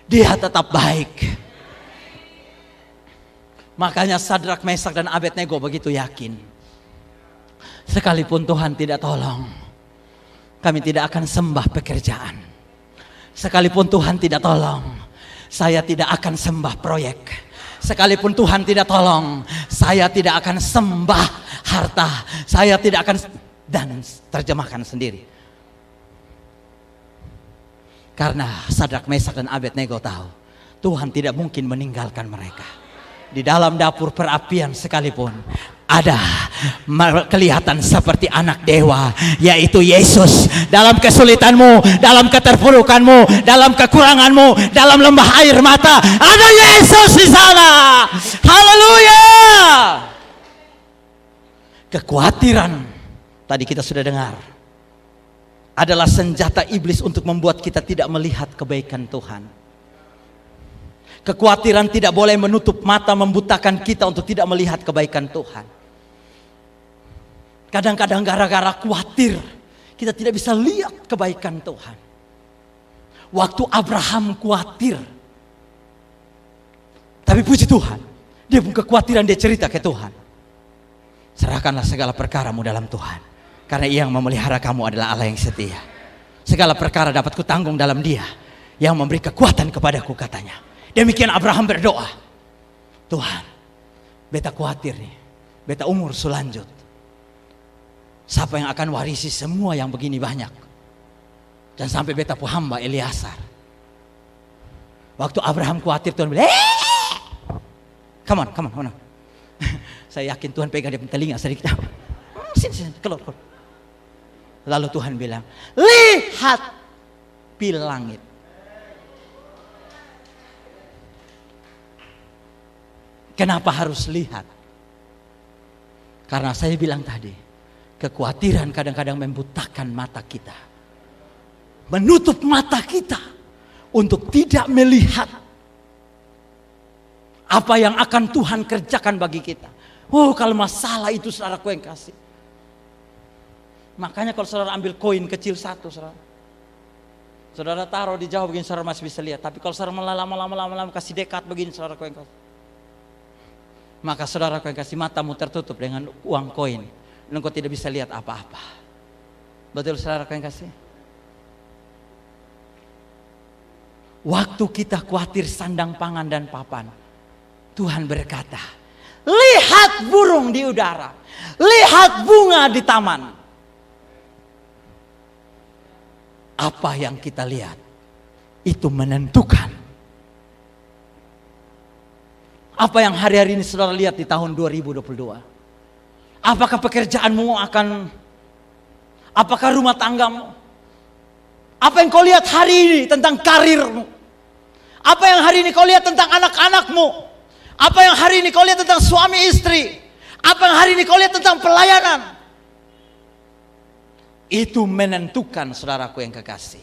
Dia tetap baik. Makanya Sadrak, Mesak, dan Abednego begitu yakin. Sekalipun Tuhan tidak tolong, kami tidak akan sembah pekerjaan. Sekalipun Tuhan tidak tolong, saya tidak akan sembah proyek. Sekalipun Tuhan tidak tolong, saya tidak akan sembah harta. Saya tidak akan, dan terjemahkan sendiri. Karena Sadrak, Mesak, dan Abednego tahu Tuhan tidak mungkin meninggalkan mereka. Di dalam dapur perapian sekalipun ada kelihatan seperti anak dewa, yaitu Yesus. Dalam kesulitanmu, dalam keterpurukanmu, dalam kekuranganmu, dalam lembah air mata, ada Yesus di sana. Haleluya. Kekhawatiran, tadi kita sudah dengar, adalah senjata iblis untuk membuat kita tidak melihat kebaikan Tuhan. Kekhawatiran tidak boleh menutup mata, membutakan kita untuk tidak melihat kebaikan Tuhan. Kadang-kadang gara-gara khawatir, kita tidak bisa lihat kebaikan Tuhan. Waktu Abraham khawatir, tapi puji Tuhan, dia pun kekhawatiran, dia cerita ke Tuhan. Serahkanlah segala perkaramu dalam Tuhan, karena Ia yang memelihara kamu adalah Allah yang setia. Segala perkara dapat kutanggung dalam Dia yang memberi kekuatan kepadaku, katanya. Demikian Abraham berdoa. Tuhan, beta khawatir nih, beta umur selanjut. Siapa yang akan warisi semua yang begini banyak? Dan sampai beta pu hamba Eliasar. Waktu Abraham khawatir, Tuhan bilang, come on. Saya yakin Tuhan pegang dia telinga sedikit. Sini, keluar. Lalu Tuhan bilang, lihat pi langit. Kenapa harus lihat? Karena saya bilang tadi, kekhawatiran kadang-kadang membutakan mata kita, menutup mata kita untuk tidak melihat apa yang akan Tuhan kerjakan bagi kita. Oh, kalau masalah itu saudaraku yang kasih. Makanya kalau saudara ambil koin kecil satu, saudara taruh di jauh begini, saudara masih bisa lihat. Tapi kalau saudara lama-lama kasih dekat begini, saudaraku yang kasih, maka saudara yang kasih, matamu tertutup dengan uang koin, dan engkau tidak bisa lihat apa-apa. Betul saudara yang kasih? Waktu kita khawatir sandang pangan dan papan, Tuhan berkata, lihat burung di udara, lihat bunga di taman. Apa yang kita lihat itu menentukan apa yang hari-hari ini saudara lihat di tahun 2022. Apakah pekerjaanmu apakah rumah tanggamu? Apa yang kau lihat hari ini tentang karirmu? Apa yang hari ini kau lihat tentang anak-anakmu? Apa yang hari ini kau lihat tentang suami istri? Apa yang hari ini kau lihat tentang pelayanan? Itu menentukan saudaraku yang kekasih.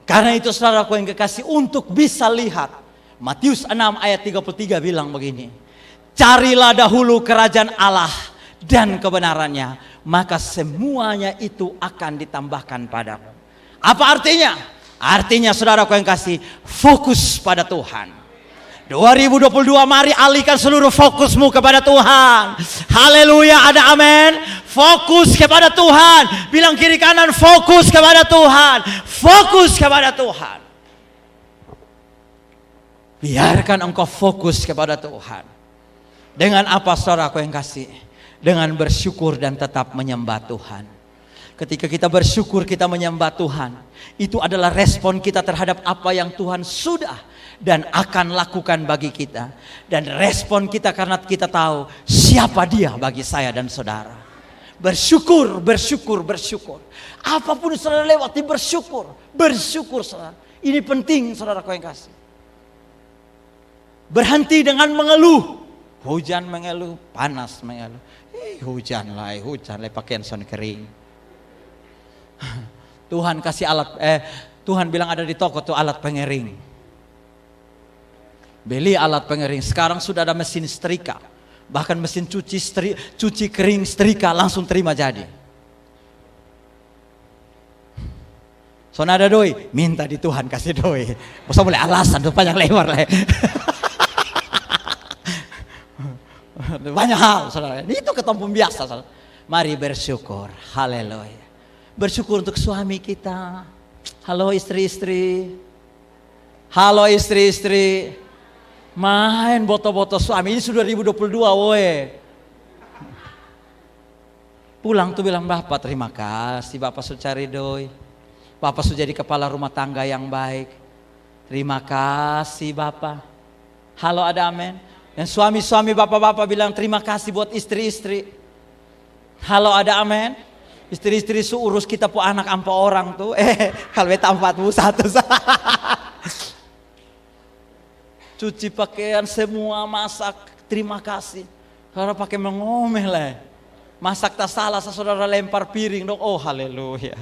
Karena itu saudaraku yang kekasih, untuk bisa lihat, Matius 6 ayat 33 bilang begini, carilah dahulu kerajaan Allah dan kebenarannya, maka semuanya itu akan ditambahkan padamu. Apa artinya? Artinya saudaraku yang kasih, fokus pada Tuhan. 2022 mari alihkan seluruh fokusmu kepada Tuhan. Haleluya, ada amin. Fokus kepada Tuhan. Bilang kiri kanan, fokus kepada Tuhan. Fokus kepada Tuhan. Biarkan engkau fokus kepada Tuhan. Dengan apa saudaraku yang kasih? Dengan bersyukur dan tetap menyembah Tuhan. Ketika kita bersyukur, kita menyembah Tuhan, itu adalah respon kita terhadap apa yang Tuhan sudah dan akan lakukan bagi kita. Dan respon kita karena kita tahu siapa Dia bagi saya dan saudara. Bersyukur, bersyukur, bersyukur. Apapun saudara lewati, bersyukur. Bersyukur saudara. Ini penting saudaraku yang kasih. Berhenti dengan mengeluh. Hujan mengeluh, panas mengeluh. Hujan lah, pakaian son kering. Tuhan kasih alat, Tuhan bilang ada di toko tuh alat pengering. Beli alat pengering. Sekarang sudah ada mesin setrika, bahkan mesin cuci kering setrika langsung terima jadi. Sonada doi, minta di Tuhan kasih doi. Masa boleh alasan tuh panjang lebar lah. Banyak hal saudara. Itu ketompo biasa saudara. Mari bersyukur. Haleluya. Bersyukur untuk suami kita. Halo istri-istri. Halo istri-istri. Main boto-boto suami. Ini sudah 2022 woy. Pulang tuh bilang, Bapak terima kasih. Bapak sudah cari doi. Bapak sudah jadi kepala rumah tangga yang baik. Terima kasih Bapak. Halo ada amin. Dan suami-suami bapak-bapak bilang terima kasih buat istri-istri. Halo ada amin. Istri-istri urus kita pu anak ampa orang tuh. Kalau beta 41. Cuci pakaian semua, masak, terima kasih. Karena pakai mengomel lah. Masak tak salah, saudara lempar piring dong. Oh haleluya.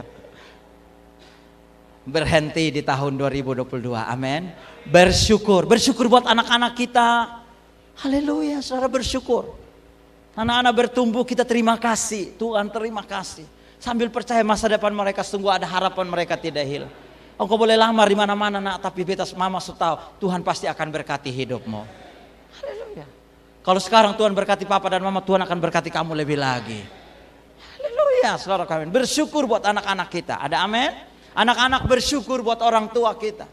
Berhenti di tahun 2022. Amin. Bersyukur, bersyukur buat anak-anak kita. Haleluya, saudara bersyukur. Anak-anak bertumbuh, kita terima kasih. Tuhan terima kasih. Sambil percaya masa depan mereka sungguh ada harapan mereka tidak hilang. Engkau boleh lamar di mana-mana nak, tapi beta mama sudah tahu Tuhan pasti akan berkati hidupmu. Haleluya. Kalau sekarang Tuhan berkati papa dan mama, Tuhan akan berkati kamu lebih lagi. Haleluya, saudara kami. Bersyukur buat anak-anak kita. Ada amin? Anak-anak bersyukur buat orang tua kita.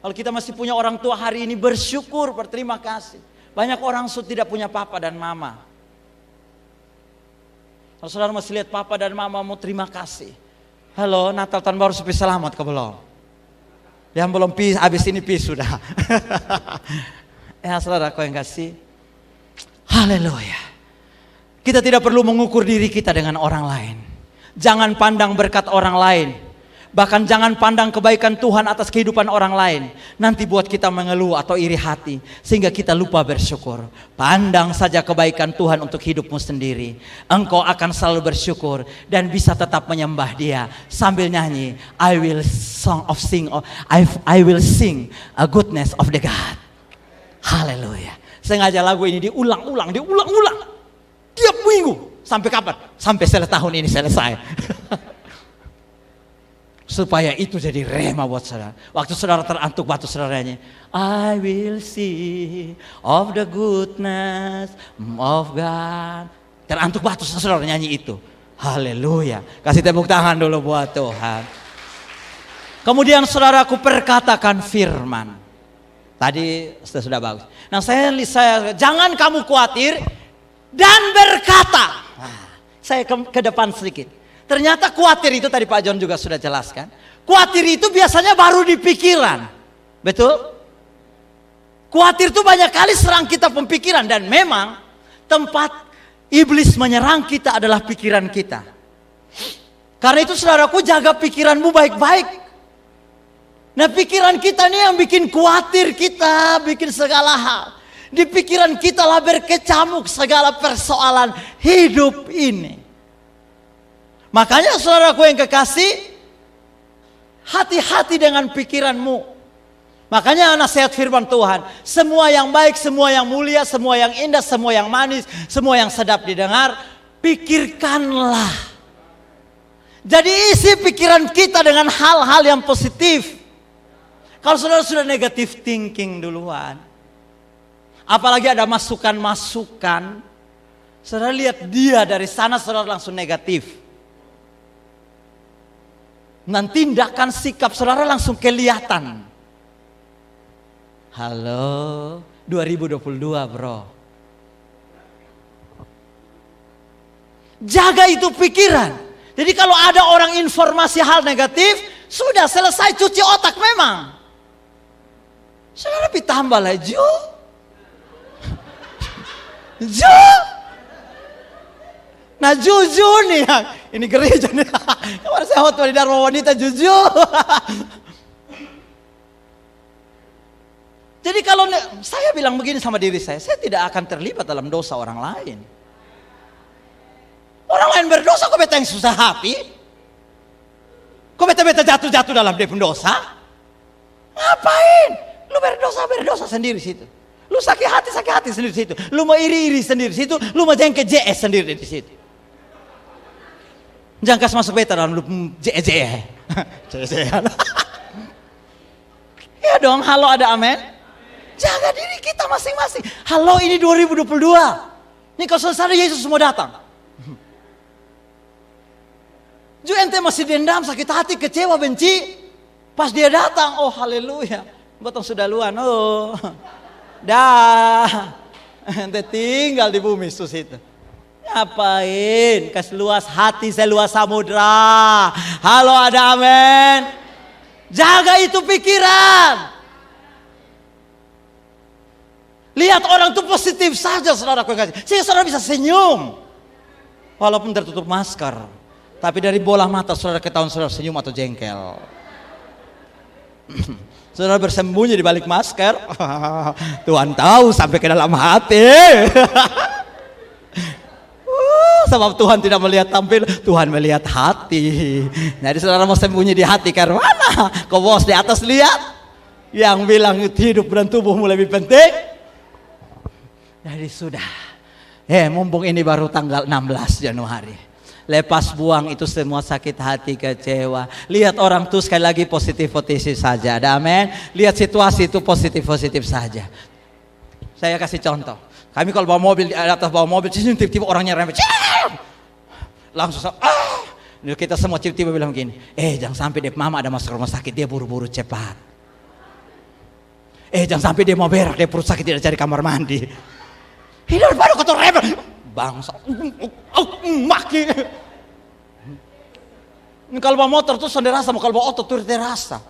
Kalau kita masih punya orang tua hari ini, bersyukur, berterima kasih. Banyak orang sudah tidak punya papa dan mama. Kalau saudara masih lihat papa dan mama, mau terima kasih. Halo, Natal tahun baru sepi selamat ke belum? Yang belum pis, habis ini pis sudah. Ya saudara kau yang kasih. Haleluya. Kita tidak perlu mengukur diri kita dengan orang lain. Jangan pandang berkat orang lain. Bahkan jangan pandang kebaikan Tuhan atas kehidupan orang lain. Nanti buat kita mengeluh atau iri hati. Sehingga kita lupa bersyukur. Pandang saja kebaikan Tuhan untuk hidupmu sendiri. Engkau akan selalu bersyukur. Dan bisa tetap menyembah Dia. Sambil nyanyi. I will sing a goodness of the God. Haleluya. Sengaja lagu ini diulang-ulang. Tiap minggu. Sampai kapan? Sampai tahun ini selesai. Supaya itu jadi rema buat saudara. Waktu saudara terantuk batu saudaranya, I will see of the goodness of God. Terantuk batu saudara nyanyi itu. Haleluya. Kasih tepuk tangan dulu buat Tuhan. Kemudian saudaraku perkatakan firman. Tadi sudah bagus. Nah saya jangan kamu khawatir dan berkata. Nah, saya ke depan sedikit. Ternyata khawatir itu tadi Pak John juga sudah jelaskan. Khawatir itu biasanya baru di pikiran. Betul? Khawatir itu banyak kali serang kita pemikiran. Dan memang tempat iblis menyerang kita adalah pikiran kita. Karena itu saudaraku jaga pikiranmu baik-baik. Nah pikiran kita ini yang bikin khawatir kita, bikin segala hal. Di pikiran kita lah berkecamuk segala persoalan hidup ini. Makanya saudaraku yang kekasih, hati-hati dengan pikiranmu. Makanya nasihat firman Tuhan, semua yang baik, semua yang mulia, semua yang indah, semua yang manis, semua yang sedap didengar, pikirkanlah. Jadi isi pikiran kita dengan hal-hal yang positif. Kalau saudara sudah negative thinking duluan, Apalagi ada masukan-masukan. Saudara lihat dia dari sana, saudara langsung negatif. Dan tindakan sikap saudara langsung kelihatan. Halo, 2022 bro. Jaga itu pikiran. Jadi kalau ada orang informasi hal negatif, sudah selesai cuci otak memang. Saudara tambah lagi. Nah jujur nih, ini gereja nih. Kemarin saya khotbah di Dharma Wanita jujur. Jadi kalau saya bilang begini sama diri saya tidak akan terlibat dalam dosa orang lain. Orang lain berdosa, kok beta yang susah hati? Kok beta jatuh-jatuh dalam dia pun dosa? Ngapain? Lu berdosa sendiri situ. Lu sakit hati sendiri situ. Lu mau iri sendiri situ. Lu mau jengke JS sendiri di situ. Jangan kasih masuk beta dalam lu JS. Ya dong, halo ada amin. Jaga diri kita masing-masing. Halo, ini 2022. Ini kalau selesai Yesus mau datang. Ente masih dendam, sakit hati, kecewa, benci. Pas dia datang, oh haleluya. Botong sudah luan, oh. Dah. Ente tinggal di bumi sus itu. Ngapain? Kasih luas hati, seluas samudra. Halo ada amin. Jaga itu pikiran. Lihat orang itu positif saja saudara. Sehingga saudara bisa senyum. Walaupun tertutup masker. Tapi dari bola mata saudara ketahuan saudara senyum atau jengkel. Saudara bersembunyi di balik masker. Tuhan tahu sampai ke dalam hati. Sebab Tuhan tidak melihat tampil, Tuhan melihat hati. Jadi saudara mau sembunyi di hati karena mana? Kau bos di atas lihat. Yang bilang hidup dan tubuhmu lebih penting. Jadi sudah. Mumpung ini baru tanggal 16 Januari. Lepas buang itu semua sakit hati, kecewa. Lihat orang tuh sekali lagi positif saja. Ada amin. Lihat situasi itu positif saja. Saya kasih contoh. Kami kalau bawa mobil, di atas bawa mobil, tiba-tiba orangnya rempet. Langsung kita semua tiba-tiba bilang gini. Jangan sampai dia mama ada masuk rumah sakit, dia buru-buru cepat. Jangan sampai dia mau berak, dia perut sakit, tidak cari kamar mandi. Hidup baru kotor rempet. Bangsa, maki. Ini kalau bawa motor tuh sudah rasa, mau kalau bawa otot tuh terasa.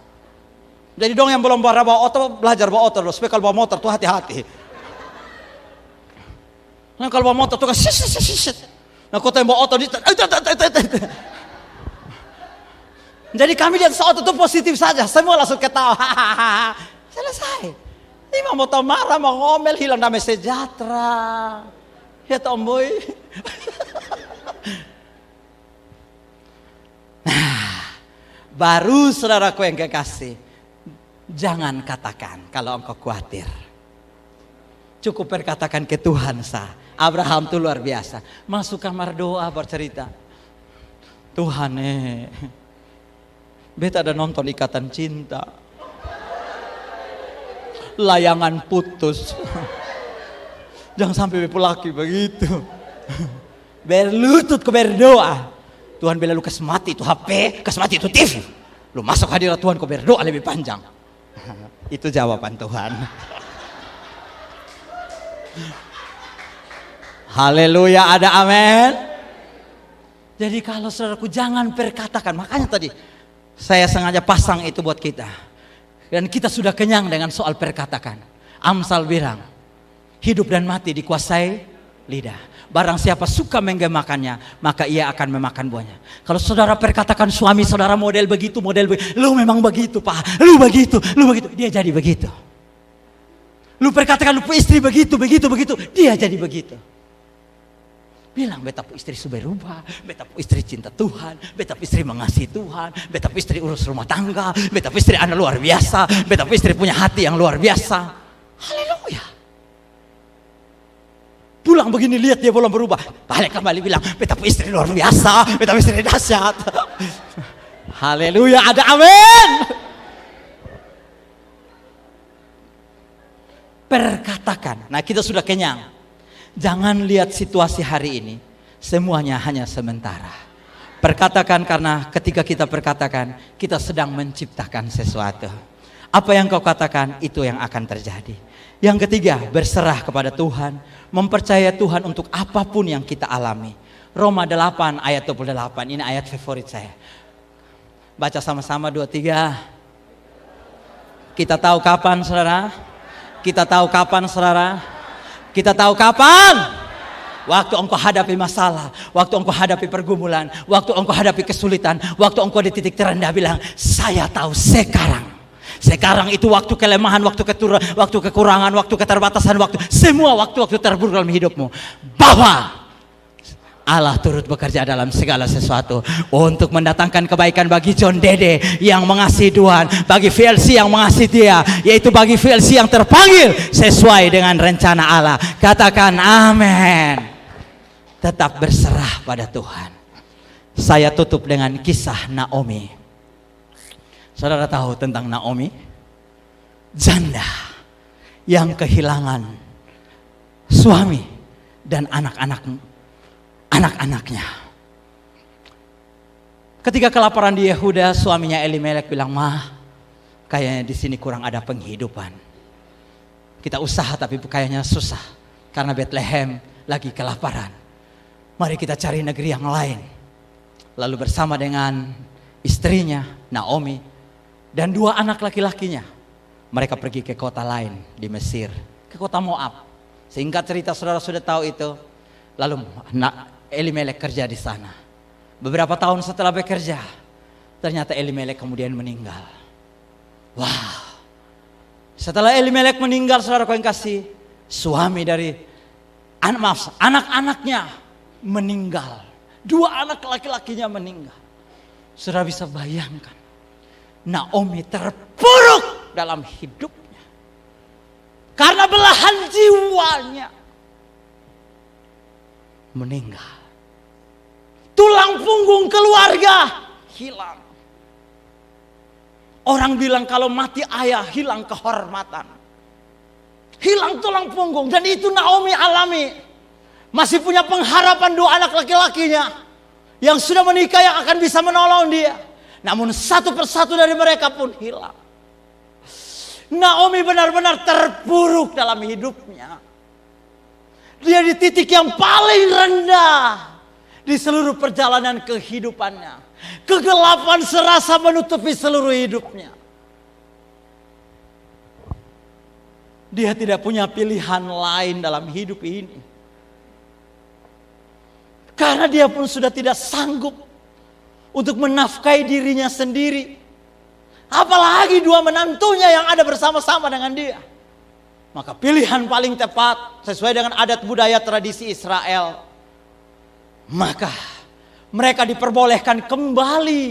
Jadi dong yang belum bawa otot belajar bawa otot, supaya kalau bawa motor tuh hati-hati. Nah kalau bawa motor tuh kan nah kota yang bawa otot jadi kami lihat otot tuh positif saja, semua langsung ketawa. Selesai. Ini mau marah, mau ngomel, hilang damai sejahtera. Ya tomboy. Nah, baru saudaraku yang kekasih, jangan katakan kalau engkau khawatir. Cukup perkatakan ke Tuhan sah. Abraham tuh luar biasa. Masuk kamar doa bercerita. Tuhan beta ada nonton Ikatan Cinta. Layangan putus. Jangan sampai laki begitu. Berlutut ke berdoa. Tuhan bila lu kesmati itu HP, kesmati itu TV. Lu masuk hadirat Tuhan kau berdoa lebih panjang. Itu jawaban Tuhan. Haleluya, ada amin. Jadi kalau saudaraku jangan perkatakan. Makanya tadi saya sengaja pasang itu buat kita. Dan kita sudah kenyang dengan soal perkatakan. Amsal bilang, hidup dan mati dikuasai lidah. Barang siapa suka menggemakannya, maka ia akan memakan buahnya. Kalau saudara perkatakan suami saudara model begitu, lu memang begitu pak, lu begitu, dia jadi begitu. Lu perkatakan lu istri begitu, dia jadi begitu. Bilang beta istri sudah berubah, beta istri cinta Tuhan, beta istri mengasihi Tuhan, beta istri urus rumah tangga, beta istri anak luar biasa, beta istri punya hati yang luar biasa. Haleluya. Pulang begini lihat dia belum berubah, balik kembali bilang beta istri luar biasa, beta istri dahsyat. Haleluya, ada amin. perkatakan. Nah, kita sudah kenyang. Jangan lihat situasi hari ini, semuanya hanya sementara. Perkatakan, karena ketika kita perkatakan, kita sedang menciptakan sesuatu. Apa yang kau katakan, itu yang akan terjadi. Yang ketiga, berserah kepada Tuhan, mempercayai Tuhan untuk apapun yang kita alami. Roma 8 ayat 28, ini ayat favorit saya. Baca sama-sama 23. Kita tahu kapan, saudara? Kita tahu kapan, saudara? Kita tahu kapan? Waktu engkau hadapi masalah, waktu engkau hadapi pergumulan, waktu engkau hadapi kesulitan, waktu engkau di titik terendah bilang, saya tahu sekarang. Sekarang itu waktu kelemahan, waktu kekurangan, waktu keterbatasan, semua waktu terburuk dalam hidupmu. Bahwa Allah turut bekerja dalam segala sesuatu untuk mendatangkan kebaikan bagi John Dede yang mengasihi Tuhan, bagi VLC yang mengasihi dia, yaitu bagi VLC yang terpanggil sesuai dengan rencana Allah. Katakan amin. Tetap berserah pada Tuhan. Saya tutup dengan kisah Naomi. Saudara tahu tentang Naomi? Janda yang kehilangan suami dan anak-anaknya. Ketika kelaparan di Yehuda, suaminya Elimelek bilang, "Mah, kayaknya di sini kurang ada penghidupan. Kita usaha tapi kayaknya susah karena Bethlehem lagi kelaparan. Mari kita cari negeri yang lain." Lalu bersama dengan istrinya Naomi dan 2 anak laki-lakinya, mereka pergi ke kota lain di Mesir, ke kota Moab. Singkat cerita, saudara sudah tahu itu. Lalu Elimelek kerja di sana. Beberapa tahun setelah bekerja, ternyata Elimelek kemudian meninggal. Wah. Setelah Elimelek meninggal, saudara yang kasih, suami dari anak-anaknya meninggal. 2 anak laki-lakinya meninggal. Saudara bisa bayangkan, Naomi terpuruk dalam hidupnya karena belahan jiwanya meninggal. Tulang punggung keluarga hilang. Orang bilang kalau mati ayah hilang kehormatan, hilang tulang punggung. Dan itu Naomi alami. Masih punya pengharapan 2 anak laki-lakinya yang sudah menikah yang akan bisa menolong dia. Namun satu persatu dari mereka pun hilang. Naomi benar-benar terpuruk dalam hidupnya. Dia di titik yang paling rendah di seluruh perjalanan kehidupannya. Kegelapan serasa menutupi seluruh hidupnya. Dia tidak punya pilihan lain dalam hidup ini. Karena dia pun sudah tidak sanggup untuk menafkahi dirinya sendiri. Apalagi 2 menantunya yang ada bersama-sama dengan dia. Maka pilihan paling tepat sesuai dengan adat budaya tradisi Israel. Maka mereka diperbolehkan kembali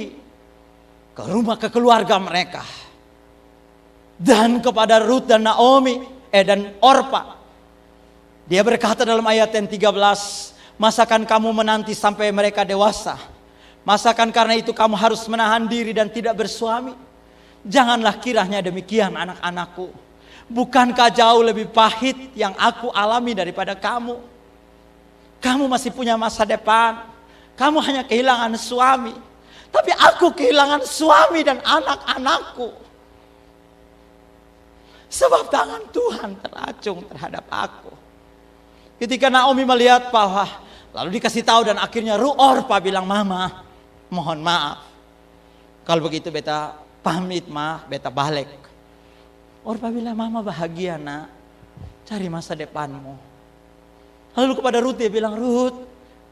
ke rumah, ke keluarga mereka. Dan kepada Ruth dan Naomi dan Orpa, dia berkata dalam ayat yang 13, "Masakan kamu menanti sampai mereka dewasa? Masakan karena itu kamu harus menahan diri dan tidak bersuami? Janganlah kiranya demikian anak-anakku. Bukankah jauh lebih pahit yang aku alami daripada kamu? Kamu masih punya masa depan. Kamu hanya kehilangan suami. Tapi aku kehilangan suami dan anak-anakku. Sebab tangan Tuhan teracung terhadap aku." Ketika Naomi melihat bahwa, lalu dikasih tahu dan akhirnya Orpa bilang, "Mama, mohon maaf. Kalau begitu beta pamit mah, beta balik." Orpa bilang, "Mama bahagia nak, cari masa depanmu." Lalu kepada Ruth dia bilang, "Ruth,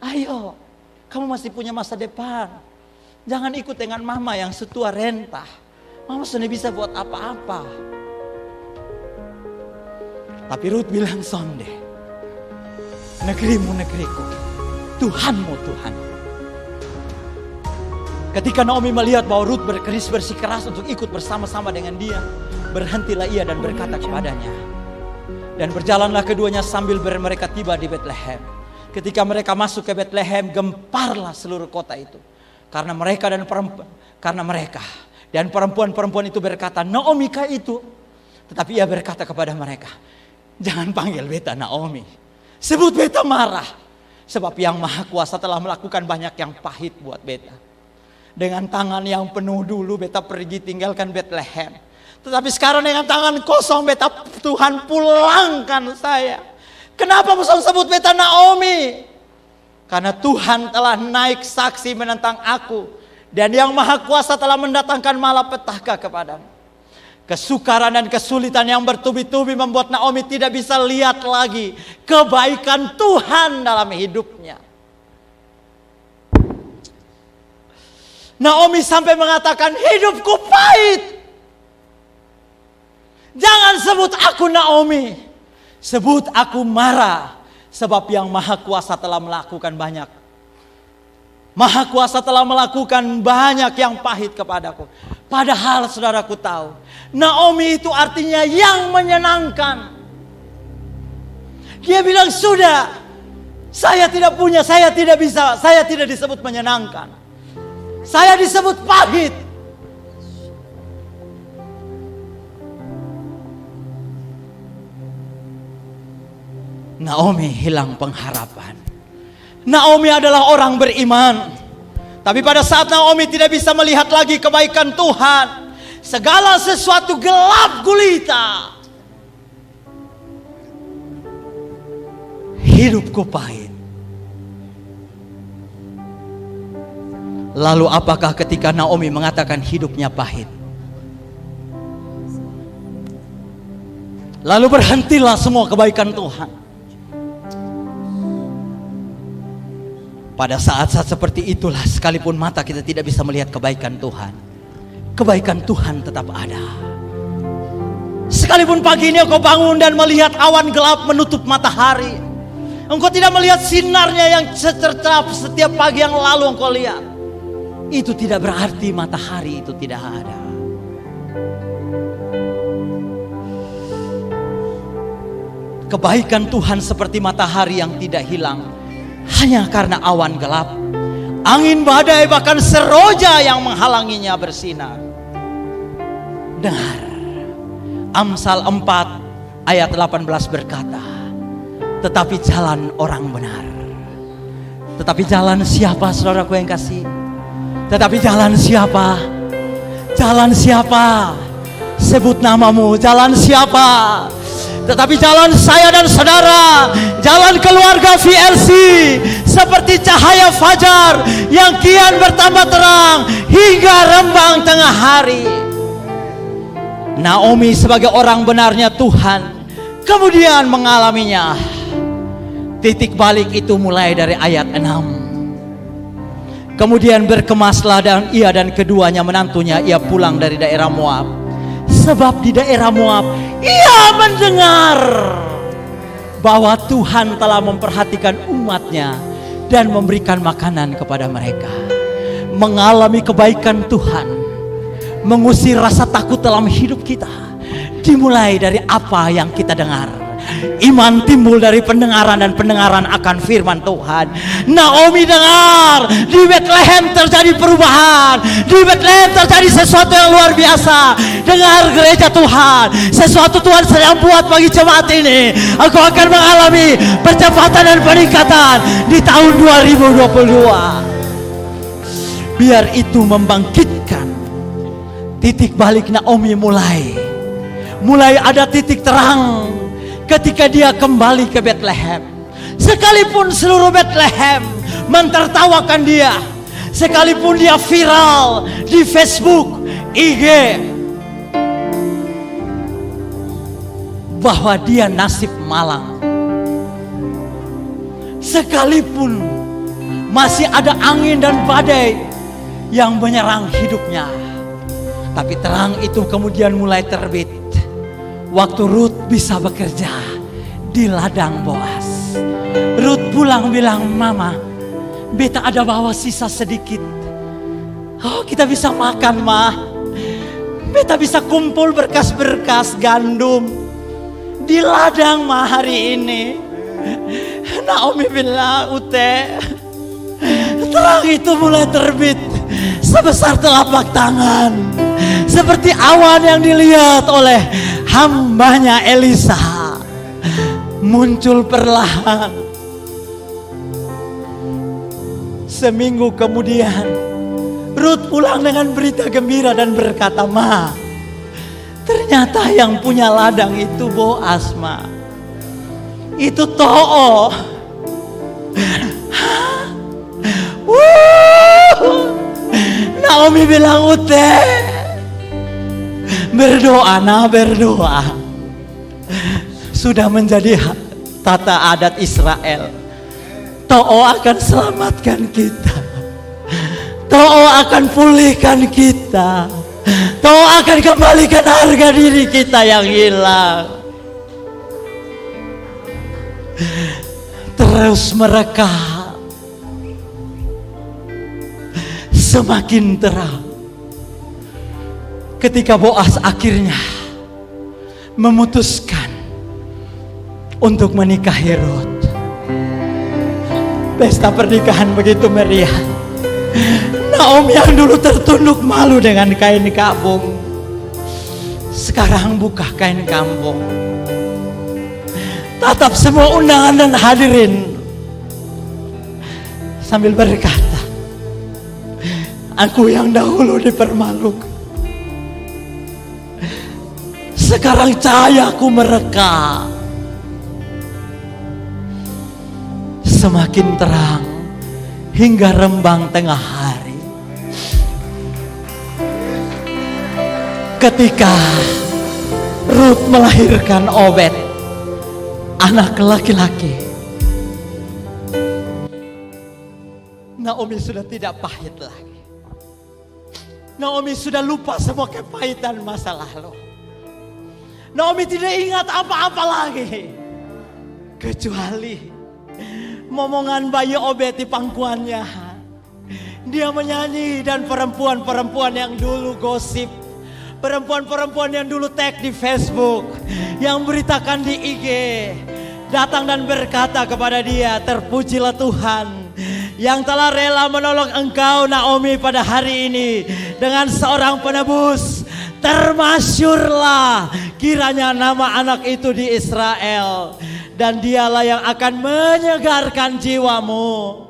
ayo, kamu masih punya masa depan. Jangan ikut dengan mama yang setua rentah. Mama sudah bisa buat apa-apa." Tapi Ruth bilang, "Sonde, negerimu negeriku, Tuhanmu Tuhan." Ketika Naomi melihat bahwa Ruth bersikeras untuk ikut bersama-sama dengan dia, berhentilah ia dan berkata kepadanya. Dan berjalanlah keduanya sambil mereka tiba di Bethlehem. Ketika mereka masuk ke Bethlehem, gemparlah seluruh kota itu. Karena mereka dan perempuan itu berkata, "Naomi kah itu?" Tetapi ia berkata kepada mereka, Jangan panggil beta Naomi. Sebut beta marah. Sebab yang Maha Kuasa telah melakukan banyak yang pahit buat beta. Dengan tangan yang penuh dulu beta pergi tinggalkan Bethlehem. Tetapi sekarang dengan tangan kosong beta, Tuhan pulangkan saya. Kenapa musuh sebut beta Naomi? Karena Tuhan telah naik saksi menentang aku. Dan yang Maha Kuasa telah mendatangkan malapetaka kepadamu. Kesukaran dan kesulitan yang bertubi-tubi membuat Naomi tidak bisa lihat lagi kebaikan Tuhan dalam hidupnya. Naomi sampai mengatakan, hidupku pahit. Jangan sebut aku Naomi. Sebut aku Mara. Sebab yang Maha Kuasa telah melakukan banyak. Maha Kuasa telah melakukan banyak yang pahit kepadaku. Padahal saudaraku tahu, Naomi itu artinya yang menyenangkan. Dia bilang, sudah, saya tidak punya, saya tidak bisa, saya tidak disebut menyenangkan. Saya disebut pahit. Naomi hilang pengharapan. Naomi adalah orang beriman. Tapi pada saat Naomi tidak bisa melihat lagi kebaikan Tuhan, segala sesuatu gelap gulita. Hidupku pahit. Lalu apakah ketika Naomi mengatakan hidupnya pahit? Lalu berhentilah semua kebaikan Tuhan. Pada saat-saat seperti itulah, sekalipun mata kita tidak bisa melihat kebaikan Tuhan, kebaikan Tuhan tetap ada. Sekalipun pagi ini engkau bangun dan melihat awan gelap menutup matahari, engkau tidak melihat sinarnya yang secercap setiap pagi yang lalu engkau lihat, itu tidak berarti matahari itu tidak ada. Kebaikan Tuhan seperti matahari yang tidak hilang hanya karena awan gelap, angin badai, bahkan seroja yang menghalanginya bersinar. Dengar, Amsal 4 ayat 18 berkata, tetapi jalan orang benar. Tetapi jalan siapa, saudaraku yang kasih? Tetapi jalan siapa? Jalan siapa? Sebut namamu, jalan siapa? Tetapi jalan saya dan saudara, jalan keluarga VLC, seperti cahaya fajar yang kian bertambah terang hingga rembang tengah hari. Naomi sebagai orang benarnya Tuhan kemudian mengalaminya. Titik balik itu mulai dari ayat 6. Kemudian berkemaslah dan ia dan keduanya menantunya ia pulang dari daerah Moab. Sebab di daerah Moab ia mendengar bahwa Tuhan telah memperhatikan umatnya dan memberikan makanan kepada mereka. Mengalami kebaikan Tuhan, mengusir rasa takut dalam hidup kita, dimulai dari apa yang kita dengar. Iman timbul dari pendengaran dan pendengaran akan firman Tuhan. Naomi dengar, di Bethlehem terjadi perubahan, di Bethlehem terjadi sesuatu yang luar biasa. Dengar gereja Tuhan, sesuatu Tuhan sedang buat bagi jemaat ini. Aku akan mengalami percepatan dan peningkatan di tahun 2022. Biar itu membangkitkan titik balik Naomi. Mulai ada titik terang ketika dia kembali ke Bethlehem. Sekalipun seluruh Bethlehem mentertawakan dia, sekalipun dia viral di Facebook, IG, bahwa dia nasib malang, sekalipun masih ada angin dan badai yang menyerang hidupnya, tapi terang itu kemudian mulai terbit waktu Ruth bisa bekerja di ladang Boas. Ruth pulang bilang, mama, beta ada bawa sisa sedikit. Oh, kita bisa makan, ma. Beta bisa kumpul berkas-berkas gandum di ladang, ma, hari ini. Naomi bilang, Ute, terang itu mulai terbit sebesar telapak tangan, seperti awan yang dilihat oleh hambanya Elisa. muncul perlahan. Seminggu kemudian Rut pulang dengan berita gembira dan berkata, "Ma, ternyata yang punya ladang itu Boas, Ma. Itu To'o." Naomi bilang, "Ute, berdoa, nah berdoa. Sudah menjadi tata adat Israel. To'o akan selamatkan kita. To'o akan pulihkan kita. To'o akan kembalikan harga diri kita yang hilang." Terus mereka semakin terang ketika Boas akhirnya memutuskan untuk menikahi Rut. Pesta pernikahan begitu meriah. Naomi yang dulu tertunduk malu dengan kain kabung, sekarang buka kain kampung. Tatap semua undangan dan hadirin sambil berkata, "Aku yang dahulu dipermalukan, sekarang cahayaku mereka." Semakin terang hingga rembang tengah hari. Ketika Rut melahirkan Obed, anak laki-laki, Naomi sudah tidak pahit lagi. Naomi sudah lupa semua kepahitan masa lalu. Naomi tidak ingat apa-apa lagi kecuali momongan bayi Obed di pangkuannya. Dia menyanyi, dan perempuan-perempuan yang dulu gosip, perempuan-perempuan yang dulu tag di Facebook, yang beritakan di IG, datang dan berkata kepada dia, "Terpujilah Tuhan yang telah rela menolong engkau Naomi pada hari ini dengan seorang penebus. Termasyurlah kiranya nama anak itu di Israel, dan dialah yang akan menyegarkan jiwamu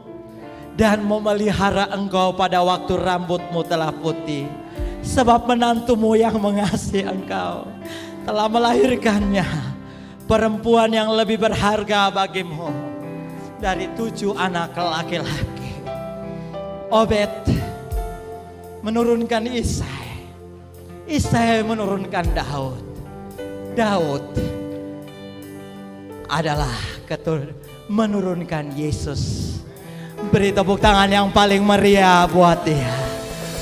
dan memelihara engkau pada waktu rambutmu telah putih. Sebab menantumu yang mengasihi engkau telah melahirkannya, perempuan yang lebih berharga bagimu dari 7 anak laki-laki." Obed menurunkan Isai, Isai menurunkan Daud, Daud adalah menurunkan Yesus. Beri tepuk tangan yang paling meriah buat dia.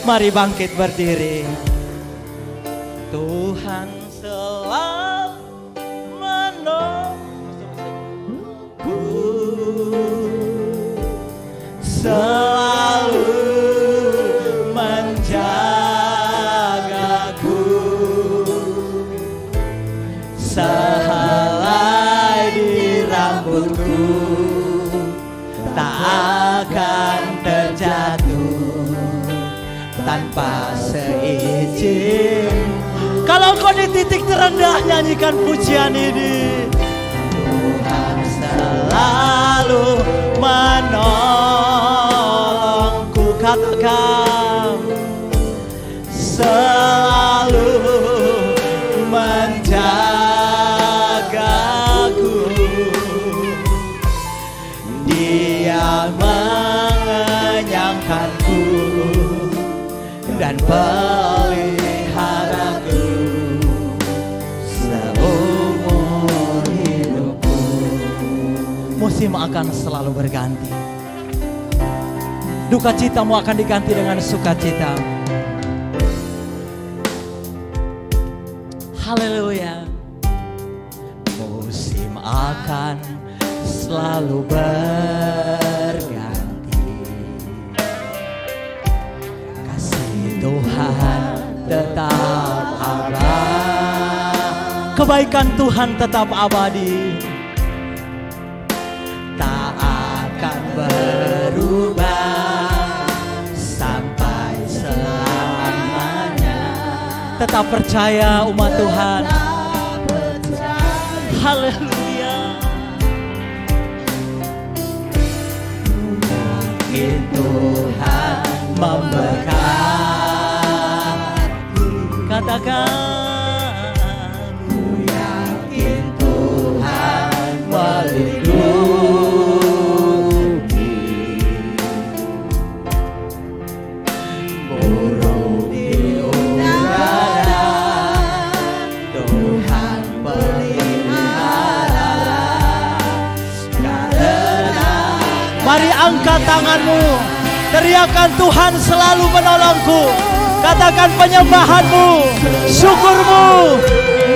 Mari bangkit berdiri. Tuhan selalu menolongku, selalu menjagaku, sehelai di rambutku tak akan terjatuh tanpa seizin. Kalau kau di titik terendah, nyanyikan pujian ini. Tuhan selalu menolongku, katakan, selalu menjagaku. Dia mengenyangkanku dan peliharaku seumur hidupku. Musim akan selalu berganti. Duka citamu akan diganti dengan sukacita. Haleluya. Musim akan selalu berganti. Kasih Tuhan tetap abadi. Kebaikan Tuhan tetap abadi. Tak akan berubah sampai selamanya. Tetap percaya umat Tuhan. Haleluya. Tuhan memberkati. Katakan, ku yakin Tuhan melindungi. Burung di udara Tuhan pelihara. Mari angkat tanganmu, teriakan Tuhan selalu menolongku. Katakan penyembahanmu, syukurmu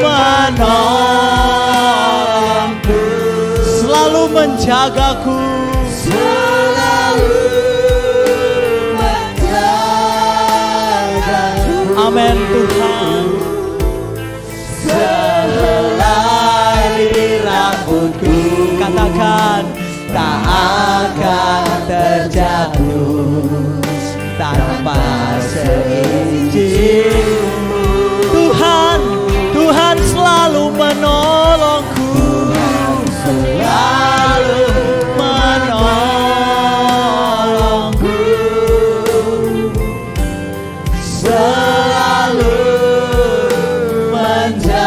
menolongku, selalu menjagaku, selalu menjagaku. Amin Tuhan. Sehelai rambutku, katakan, tak akan terjatuh tanpa seizin-Mu. Tuhan, Tuhan selalu menolongku, selalu menolongku, selalu menjagaku.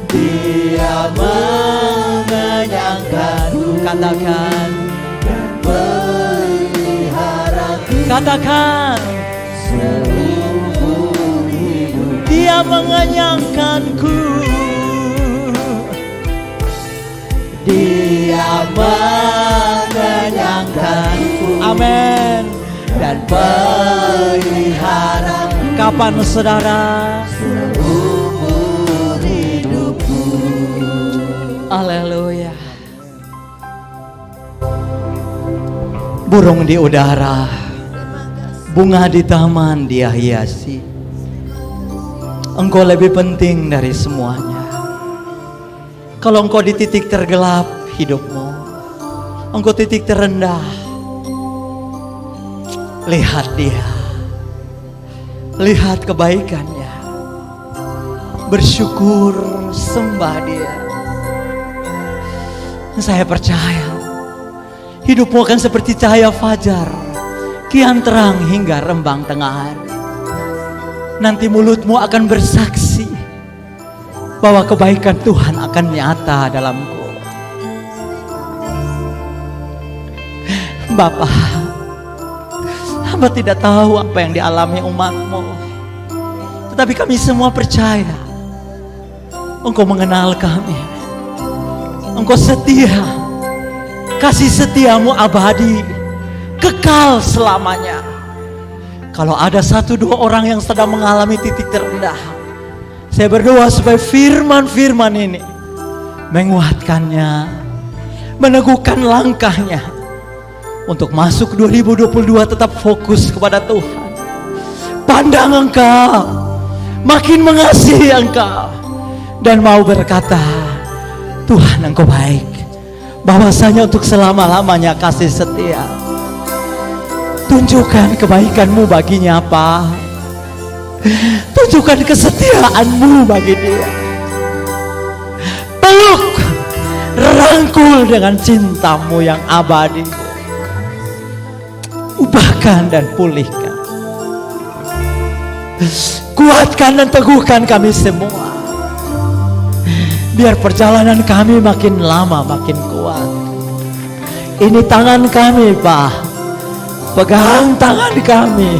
Dia mengenyangkanku, katakan, dan peliharaku. Katakan, seumur hidup. Dia mengenyangkanku, Dia mengenyangkanku. Amin. Dan pelihara. Kapan saudara? Seumur hidupku. Haleluya. Burung di udara, bunga di taman Dia hiasi. Engkau lebih penting dari semuanya. Kalau engkau di titik tergelap hidupmu, engkau titik terendah, lihat Dia, lihat kebaikannya, bersyukur, sembah Dia. Saya percaya hidupmu akan seperti cahaya fajar, kian terang hingga rembang tengah hari. Nanti mulutmu akan bersaksi bahwa kebaikan Tuhan akan nyata dalamku. Bapa, hamba tidak tahu apa yang dialami umat-Mu, tetapi kami semua percaya Engkau mengenal kami. Engkau setia, kasih setiamu abadi, kekal selamanya. Kalau ada 1-2 orang yang sedang mengalami titik terendah, saya berdoa supaya firman-firman ini menguatkannya, meneguhkan langkahnya untuk masuk 2022 tetap fokus kepada Tuhan. Pandang Engkau, makin mengasihi Engkau, dan mau berkata, Tuhan Engkau baik, bahwasanya untuk selama-lamanya kasih setia. Tunjukkan kebaikan-Mu baginya, Pak. Tunjukkan kesetiaan-Mu bagi dia. Peluk, rangkul dengan cinta-Mu yang abadi. Ubahkan dan pulihkan. Kuatkan dan teguhkan kami semua. Biar perjalanan kami makin lama makin kuat. Ini tangan kami, Pak. Pegang tangan kami.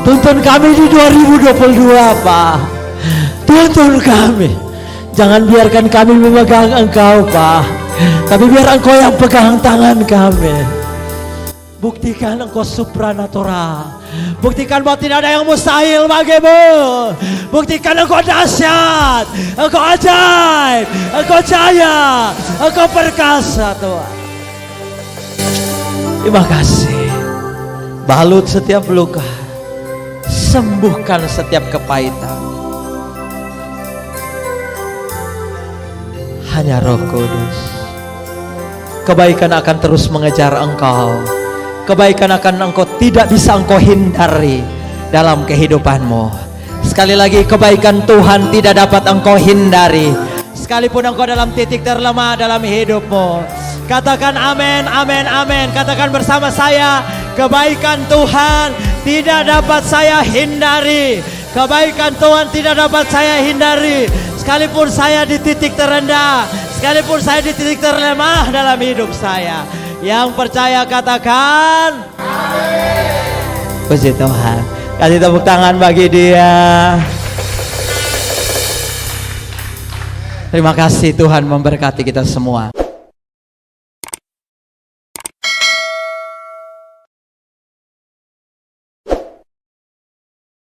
Tuntun kami di 2022, Pak. Tuntun kami. Jangan biarkan kami memegang Engkau, Pak. Tapi biar Engkau yang pegang tangan kami. Buktikan Engkau supranatural. Buktikan bahwa tidak ada yang mustahil bagimu. Buktikan Engkau dahsyat, Engkau ajaib, Engkau jaya, Engkau perkasa, Tuhan. Terima kasih. Balut setiap luka, sembuhkan setiap kepahitan. Hanya Roh Kudus. Kebaikan akan terus mengejar Engkau. Kebaikan akan Engkau tidak bisa Engkau hindari dalam kehidupanmu. Sekali lagi, kebaikan Tuhan tidak dapat Engkau hindari. sekalipun engkau dalam titik terlemah dalam hidupmu. Katakan amin, amin, amin. Katakan bersama saya, kebaikan Tuhan tidak dapat saya hindari. Kebaikan Tuhan tidak dapat saya hindari. Sekalipun saya di titik terendah, sekalipun saya di titik terlemah dalam hidup saya. Yang percaya katakan amin. Puji Tuhan. Kasih tepuk tangan bagi dia. Terima kasih, Tuhan memberkati kita semua.